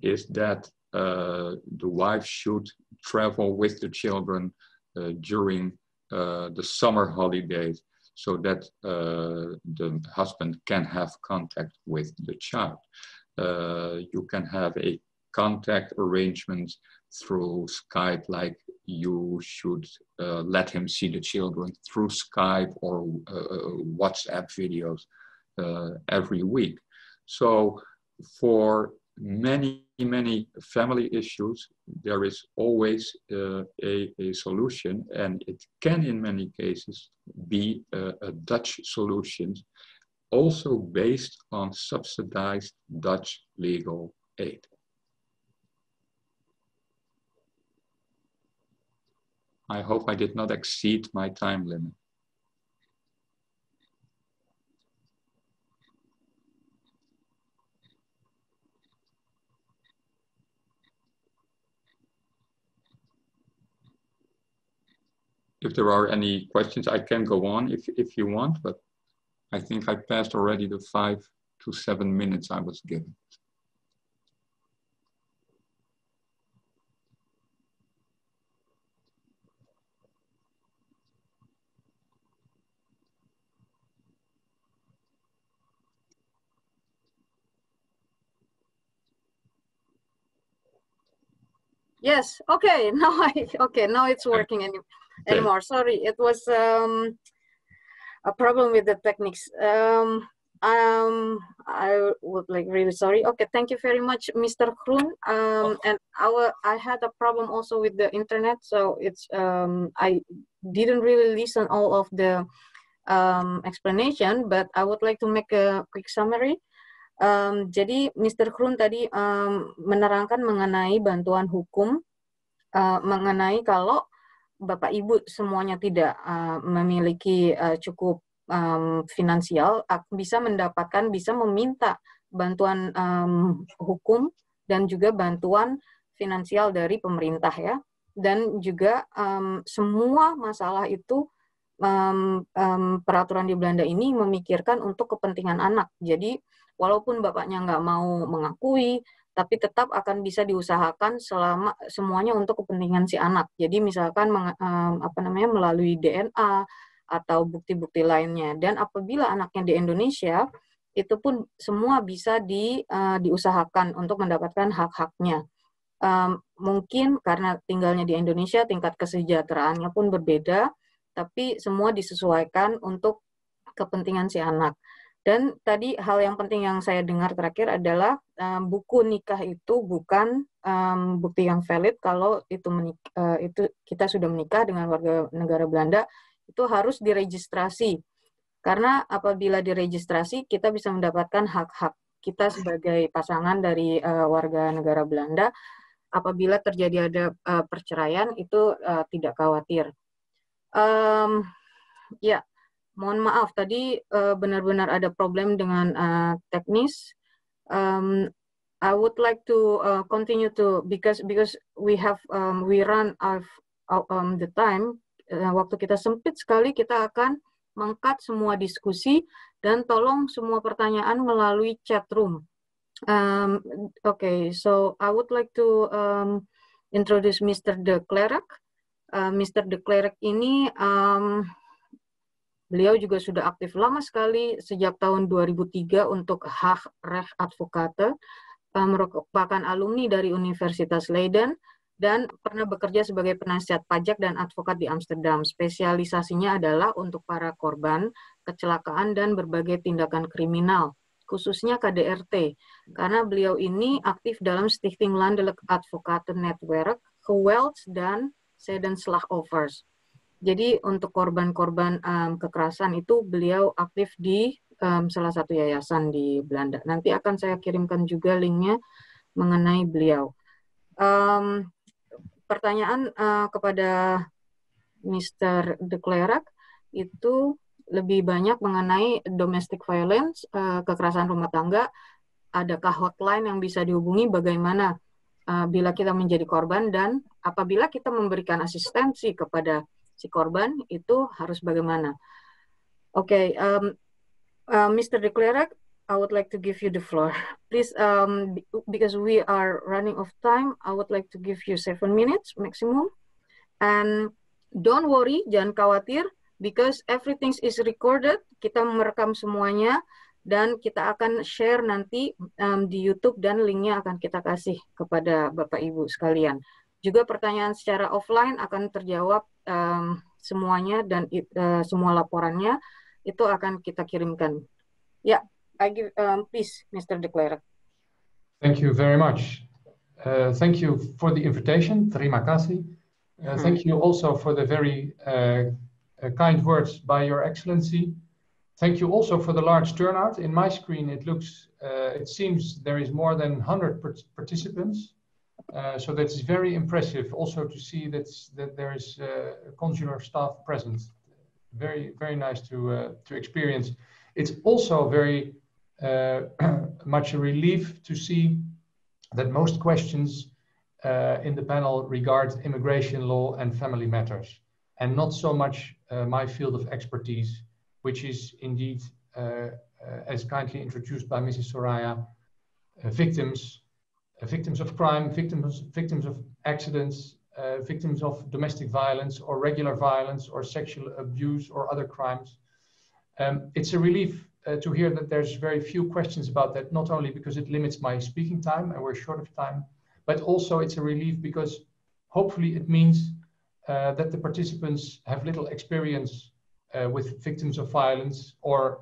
S7: is that the wife should travel with the children during the summer holidays, so that the husband can have contact with the child. You can have a contact arrangement through Skype, like you should let him see the children through Skype or WhatsApp videos every week. So for many family issues, there is always a solution, and it can in many cases be a Dutch solution, also based on subsidized Dutch legal aid. I hope I did not exceed my time limit. If there are any questions, I can go on if you want, but I think I passed already the 5 to 7 minutes I was given.
S5: Yes. Okay. Now it's working anymore. Sorry, it was a problem with the techniques. I would really sorry. Okay, thank you very much, Mr. Groen. And I had a problem also with the internet, so it's I didn't really listen all of the explanation, but I would like to make a quick summary. Jadi Mr. Groen tadi menerangkan mengenai bantuan hukum, mengenai kalau Bapak Ibu semuanya tidak memiliki cukup finansial, bisa meminta bantuan hukum dan juga bantuan finansial dari pemerintah ya. Dan juga semua masalah itu peraturan di Belanda ini memikirkan untuk kepentingan anak. Jadi walaupun bapaknya nggak mau mengakui, tapi tetap akan bisa diusahakan selama semuanya untuk kepentingan si anak. Jadi misalkan melalui DNA atau bukti-bukti lainnya. Dan apabila anaknya di Indonesia, itu pun semua bisa diusahakan untuk mendapatkan hak-haknya. Mungkin karena tinggalnya di Indonesia, tingkat kesejahteraannya pun berbeda, tapi semua disesuaikan untuk kepentingan si anak. Dan tadi hal yang penting yang saya dengar terakhir adalah buku nikah itu bukan bukti yang valid kalau itu kita sudah menikah dengan warga negara Belanda, itu harus diregistrasi. Karena apabila diregistrasi kita bisa mendapatkan hak-hak kita sebagai pasangan dari warga negara Belanda. Apabila terjadi ada perceraian itu tidak khawatir. Ya, mohon maaf tadi benar-benar ada problem dengan teknis. I would like to continue to because we run out the time. Waktu kita sempit sekali, kita akan meng-cut semua diskusi dan tolong semua pertanyaan melalui chat room. Okay, so I would like to introduce Mr. De Klerk. Mr. De Klerk ini beliau juga sudah aktif lama sekali sejak tahun 2003 untuk Haag Recht Advocate, merupakan alumni dari Universitas Leiden dan pernah bekerja sebagai penasihat pajak dan advokat di Amsterdam. Spesialisasinya adalah untuk para korban kecelakaan dan berbagai tindakan kriminal, khususnya KDRT, karena beliau ini aktif dalam Stichting Landelijk Advocaten Netwerk, Geweld dan Zedenslachtoffers. Jadi untuk korban-korban kekerasan itu beliau aktif di salah satu yayasan di Belanda. Nanti akan saya kirimkan juga linknya mengenai beliau. Pertanyaan kepada Mr. De Klerk itu lebih banyak mengenai domestic violence, kekerasan rumah tangga. Adakah hotline yang bisa dihubungi, bagaimana bila kita menjadi korban, dan apabila kita memberikan asistensi kepada si korban, itu harus bagaimana? Okay, Mr. De Klerk, I would like to give you the floor. Please, because we are running of time, I would like to give you 7 minutes maximum. And don't worry, jangan khawatir, because everything is recorded, kita merekam semuanya, dan kita akan share nanti di YouTube, dan linknya akan kita kasih kepada Bapak Ibu sekalian. Juga pertanyaan secara offline akan terjawab semuanya, dan semua laporannya itu akan kita kirimkan. Ya, I give, please, Mr. De Klerk.
S8: Thank you very much. Thank you for the invitation. Terima kasih. Thank you also for the very kind words by Your Excellency. Thank you also for the large turnout. In my screen, it looks, it seems there is more than 100 participants. So that's very impressive. Also to see that there is consular staff present. Very, very nice to experience. It's also very much a relief to see that most questions in the panel regard immigration law and family matters, and not so much my field of expertise, which is indeed, as kindly introduced by Mrs. Soraya, victims of crime, victims of accidents, victims of domestic violence or regular violence or sexual abuse or other crimes. It's a relief to hear that there's very few questions about that, not only because it limits my speaking time and we're short of time, but also it's a relief because hopefully it means that the participants have little experience with victims of violence or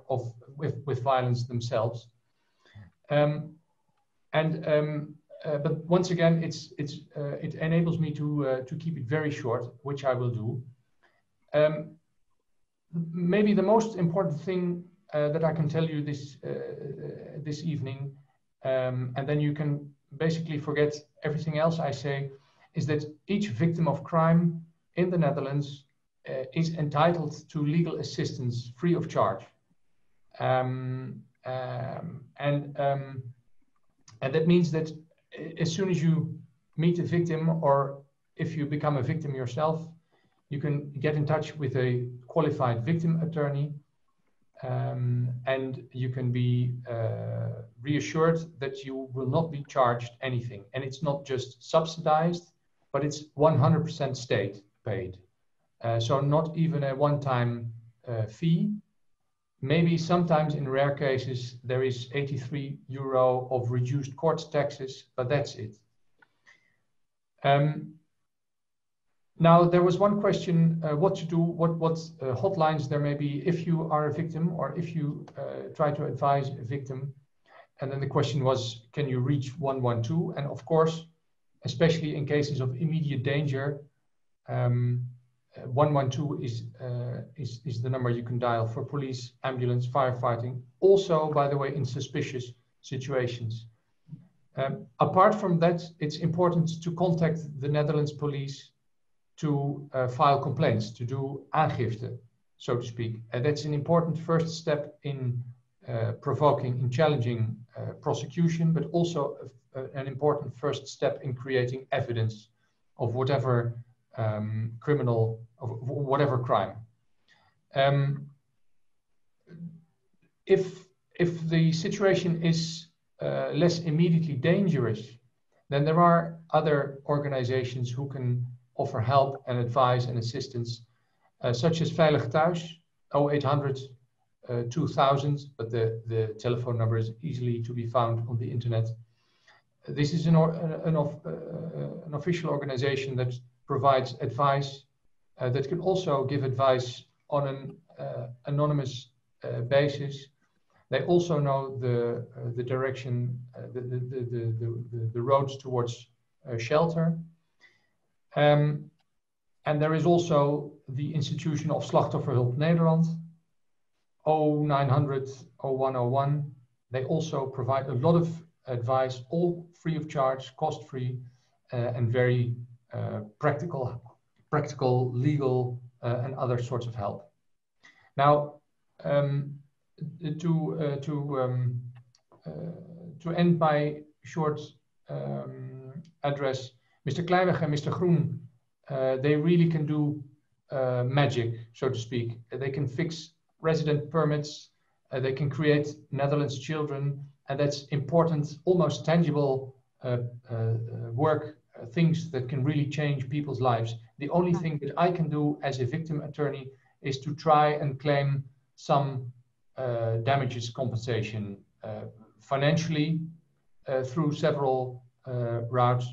S8: with violence themselves. But once again, it enables me to keep it very short, which I will do. Maybe the most important thing that I can tell you this evening, and then you can basically forget everything else I say, is that each victim of crime in the Netherlands is entitled to legal assistance free of charge. And that means that as soon as you meet a victim, or if you become a victim yourself, you can get in touch with a qualified victim attorney, and you can be reassured that you will not be charged anything. And it's not just subsidized, but it's 100% state paid. So not even a one-time fee. Maybe sometimes in rare cases, there is €83 of reduced court taxes, but that's it. Now, there was one question, what to do, what hotlines there may be if you are a victim or if you try to advise a victim. And then the question was, can you reach 112? And of course, especially in cases of immediate danger, 112 is the number you can dial for police, ambulance, firefighting. Also, by the way, in suspicious situations. Apart from that, it's important to contact the Netherlands police to file complaints, to do aangifte, so to speak. And that's an important first step in provoking and challenging prosecution, but also an important first step in creating evidence of whatever criminal, of whatever crime. If the situation is less immediately dangerous, then there are other organizations who can offer help and advice and assistance, such as Veilig Thuis, 0800 2000, but the telephone number is easily to be found on the internet. This is an official organization that provides advice, that can also give advice on an anonymous basis. They also know the direction, the roads towards shelter. And there is also the institution of Slachtofferhulp Nederland, 0900 0101. They also provide a lot of advice, all free of charge, cost-free, and very practical, legal, and other sorts of help. Now, to end my short address, Mr. Kleiweg and Mr. Groen, they really can do magic, so to speak. They can fix resident permits, they can create Netherlands children, and that's important, almost tangible work, things that can really change people's lives. The only thing that I can do as a victim attorney is to try and claim some damages compensation financially through several routes,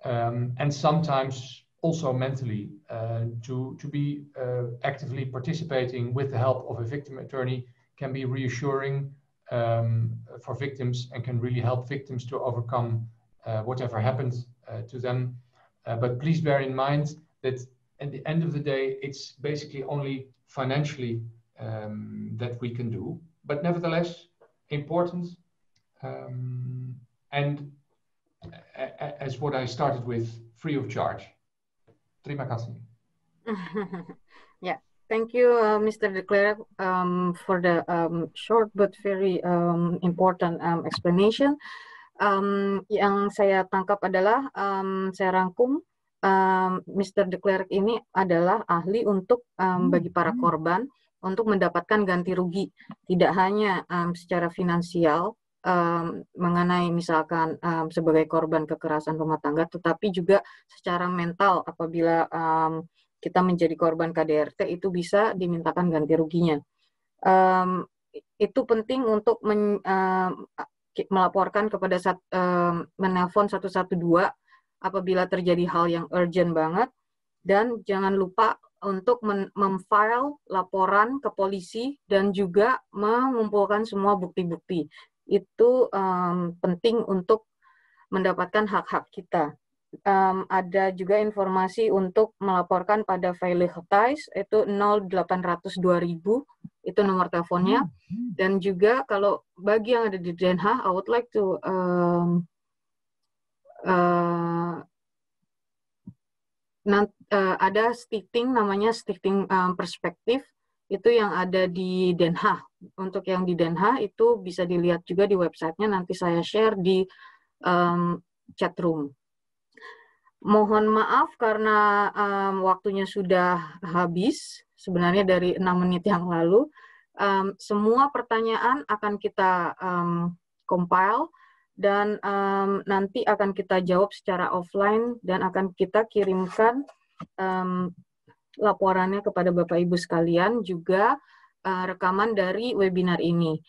S8: and sometimes also mentally to be actively participating with the help of a victim attorney can be reassuring for victims and can really help victims to overcome whatever happens to them. But please bear in mind that at the end of the day, it's basically only financially that we can do, but nevertheless important. And as what I started with, free of charge. Terima kasih.
S5: Yeah, thank you, Mr. de Klerk, for the short but very important explanation. Yang saya tangkap adalah, saya rangkum, Mr. de Klerk ini adalah ahli untuk bagi para korban untuk mendapatkan ganti rugi, tidak hanya secara finansial, mengenai misalkan sebagai korban kekerasan rumah tangga, tetapi juga secara mental apabila kita menjadi korban KDRT itu bisa dimintakan ganti ruginya. Itu penting untuk melaporkan kepada menelpon 112 apabila terjadi hal yang urgent banget, dan jangan lupa untuk memfile laporan ke polisi dan juga mengumpulkan semua bukti-bukti. Itu penting untuk mendapatkan hak-hak kita. Ada juga informasi untuk melaporkan pada Veilig Thuis, itu 0800 2000, itu nomor teleponnya. Dan juga kalau bagi yang ada di Den Haag, I would like to ada Stichting, namanya Stichting Perspektif, itu yang ada di Den Haag. Untuk yang di Den Haag itu bisa dilihat juga di websitenya, nanti saya share di chat room. Mohon maaf karena waktunya sudah habis, sebenarnya dari 6 menit yang lalu. Semua pertanyaan akan kita compile dan nanti akan kita jawab secara offline dan akan kita kirimkan laporannya kepada Bapak Ibu sekalian, juga rekaman dari webinar ini.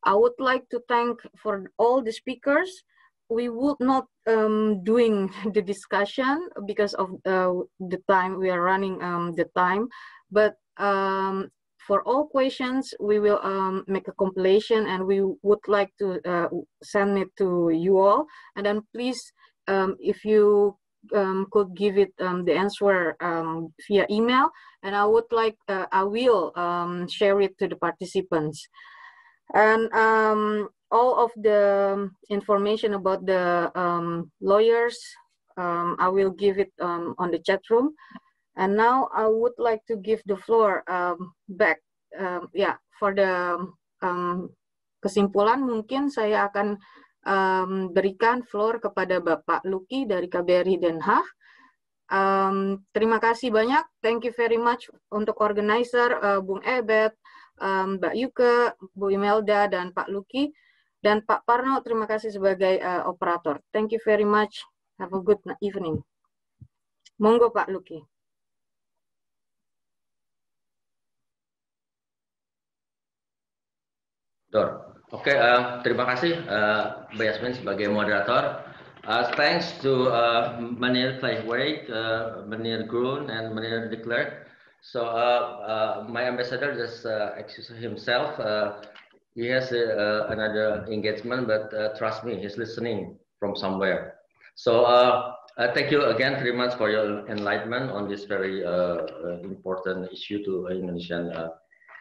S5: I would like to thank for all the speakers we would not doing the discussion because of the time we are running the time, but for all questions we will make a compilation and we would like to send it to you all, and then please if you could give it the answer via email, and I will share it to the participants. And all of the information about the lawyers, I will give it on the chat room. And now I would like to give the floor back. For the kesimpulan mungkin saya akan berikan floor kepada Bapak Lucky dari KBRI Den Haag. Terima kasih banyak. Thank you very much untuk organizer Bung Ebet, Mbak Yuke, Bu Imelda, dan Pak Lucky. Dan Pak Parno, terima kasih sebagai operator. Thank you very much. Have a good evening. Monggo Pak Lucky.
S3: Oke, terima kasih Mbak Yasmin sebagai moderator. Thanks to Meneer Kleijwijk, Meneer Groen, and Meneer de Klerk. So my ambassador just excused himself. He has another engagement, but trust me, he's listening from somewhere. So thank you again very much for your enlightenment on this very important issue to Indonesian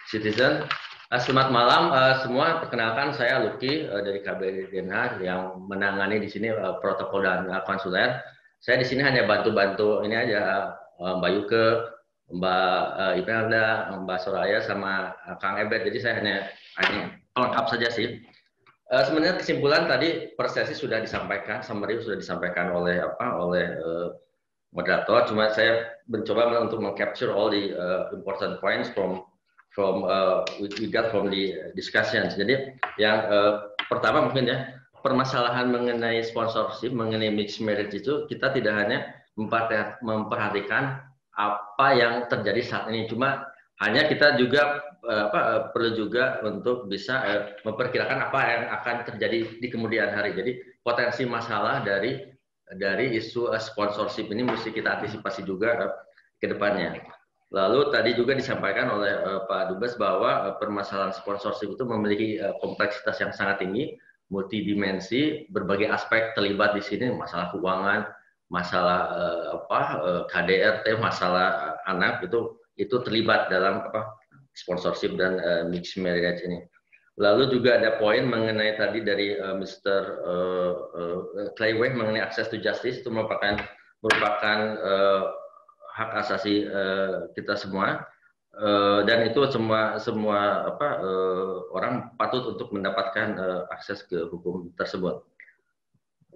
S3: citizen. Selamat malam semua. Perkenalkan saya Lucky dari KBRI Den Haag yang menangani di sini protokol dan konsuler. Saya di sini hanya bantu-bantu ini aja Mbak Yuke, Mbak Imelda, Mbak Soraya sama Kang Ebet. Jadi saya hanya lengkap saja sih. Sebenarnya kesimpulan tadi persesi sudah disampaikan, summary sudah disampaikan oleh moderator. Cuma saya mencoba untuk mengcapture all the important points from we got from the discussions. Jadi yang pertama mungkin ya, permasalahan mengenai sponsorship, mengenai mixed marriage itu kita tidak hanya memperhatikan apa yang terjadi saat ini, cuma hanya kita juga perlu juga untuk bisa memperkirakan apa yang akan terjadi di kemudian hari. Jadi potensi masalah dari isu sponsorship ini mesti kita antisipasi juga ke depannya. Lalu tadi juga disampaikan oleh Pak Dubes bahwa permasalahan sponsorship itu memiliki kompleksitas yang sangat tinggi, multidimensi, berbagai aspek terlibat di sini, masalah keuangan, masalah KDRT, masalah anak itu terlibat dalam sponsorship dan mixed marriage ini. Lalu juga ada poin mengenai tadi dari Mr. Kleijwijk mengenai access to justice, itu merupakan hak asasi kita semua, dan itu semua orang patut untuk mendapatkan akses ke hukum tersebut.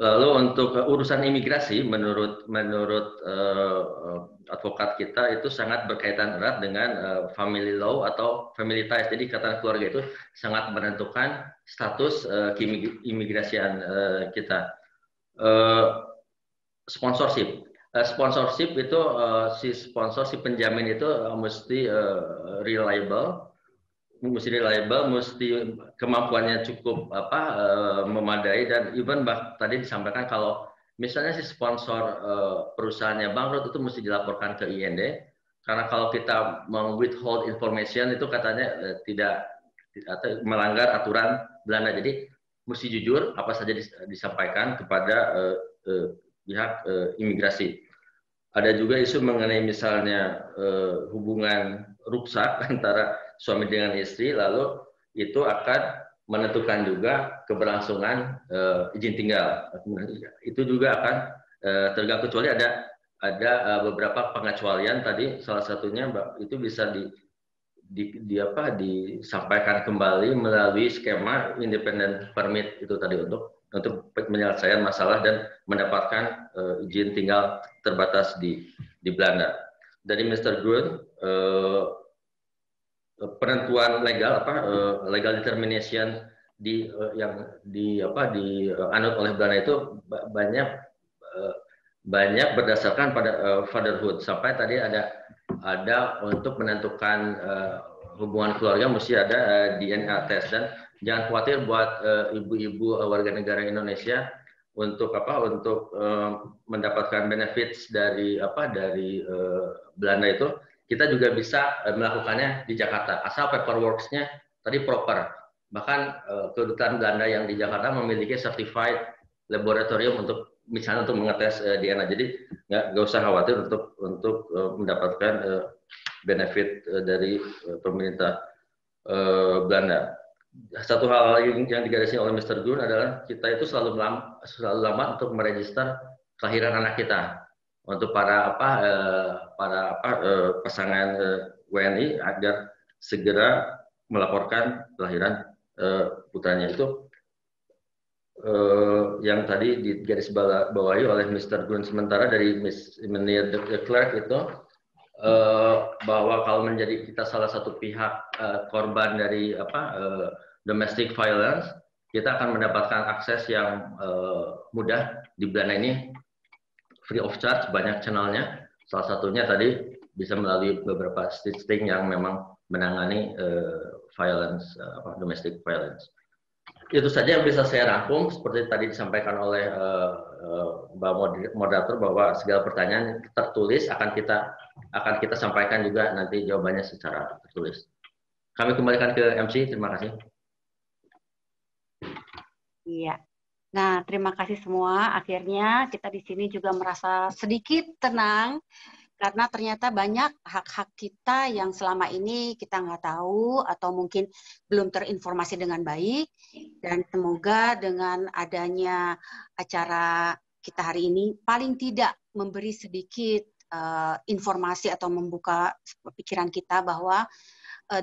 S3: Lalu untuk urusan imigrasi, menurut advokat kita itu sangat berkaitan erat dengan family law atau family ties. Jadi ikatan keluarga itu sangat menentukan status keimigrasian kita. Sponsorship itu si penjamin itu mesti reliable, mesti kemampuannya cukup memadai, dan even tadi disampaikan kalau misalnya si sponsor perusahaannya bangkrut itu mesti dilaporkan ke IND, karena kalau kita withhold information itu katanya tidak atau melanggar aturan Belanda. Jadi mesti jujur apa saja disampaikan kepada pihak imigrasi. Ada juga isu mengenai misalnya hubungan rusak antara suami dengan istri, lalu itu akan menentukan juga keberlangsungan izin tinggal. Itu juga akan terganggu, kecuali ada beberapa pengecualian tadi, salah satunya itu bisa disampaikan kembali melalui skema independent permit itu tadi untuk penyelesaian masalah dan mendapatkan izin tinggal terbatas di Belanda. Dari Mr. Groen, penentuan legal legal determination yang dianut oleh Belanda itu banyak berdasarkan pada fatherhood. Sampai tadi ada untuk menentukan hubungan keluarga mesti ada DNA test. Dan jangan khawatir buat ibu-ibu warga negara Indonesia, mendapatkan benefits dari Belanda itu, kita juga bisa melakukannya di Jakarta asal paperworks-nya tadi proper. Bahkan kedutaan Belanda yang di Jakarta memiliki certified laboratorium untuk misalnya untuk mengetes DNA. Jadi nggak usah khawatir untuk mendapatkan benefit dari pemerintah Belanda. Satu hal yang digariskan oleh Mr. Gun adalah kita itu selalu lama untuk meregister kelahiran anak kita untuk para pasangan WNI agar segera melaporkan kelahiran putranya. Itu yang tadi digarisbawahi oleh Mr. Gun. Sementara dari Menir de Klerk itu bahwa kalau menjadi kita salah satu pihak korban dari domestic violence, kita akan mendapatkan akses yang mudah di Belanda ini, free of charge, banyak channelnya. Salah satunya tadi bisa melalui beberapa sting yang memang menangani violence, domestic violence. Itu saja yang bisa saya rangkum, seperti tadi disampaikan oleh Mbak Moderator, bahwa segala pertanyaan tertulis akan kita sampaikan juga nanti jawabannya secara tertulis. Kami kembalikan ke MC, terima kasih.
S1: Iya. Nah, terima kasih semua. Akhirnya kita di sini juga merasa sedikit tenang karena ternyata banyak hak-hak kita yang selama ini kita nggak tahu atau mungkin belum terinformasi dengan baik. Dan semoga dengan adanya acara kita hari ini paling tidak memberi sedikit informasi atau membuka pikiran kita bahwa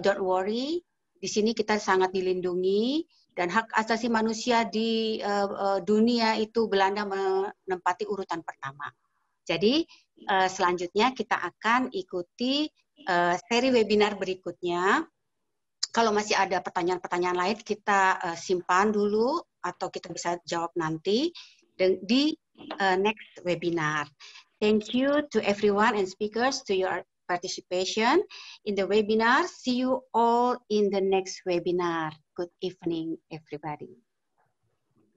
S1: don't worry, di sini kita sangat dilindungi. Dan hak asasi manusia di dunia itu Belanda menempati urutan pertama. Jadi selanjutnya kita akan ikuti seri webinar berikutnya. Kalau masih ada pertanyaan-pertanyaan lain kita simpan dulu atau kita bisa jawab nanti di next webinar. Thank you to everyone and speakers to your participation in the webinar. See you all in the next webinar. Good evening, everybody.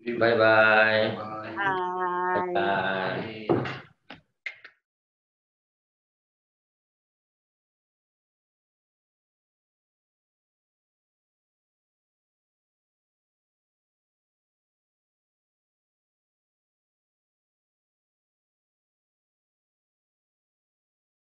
S3: Bye-bye.
S1: Bye.
S3: Bye-bye.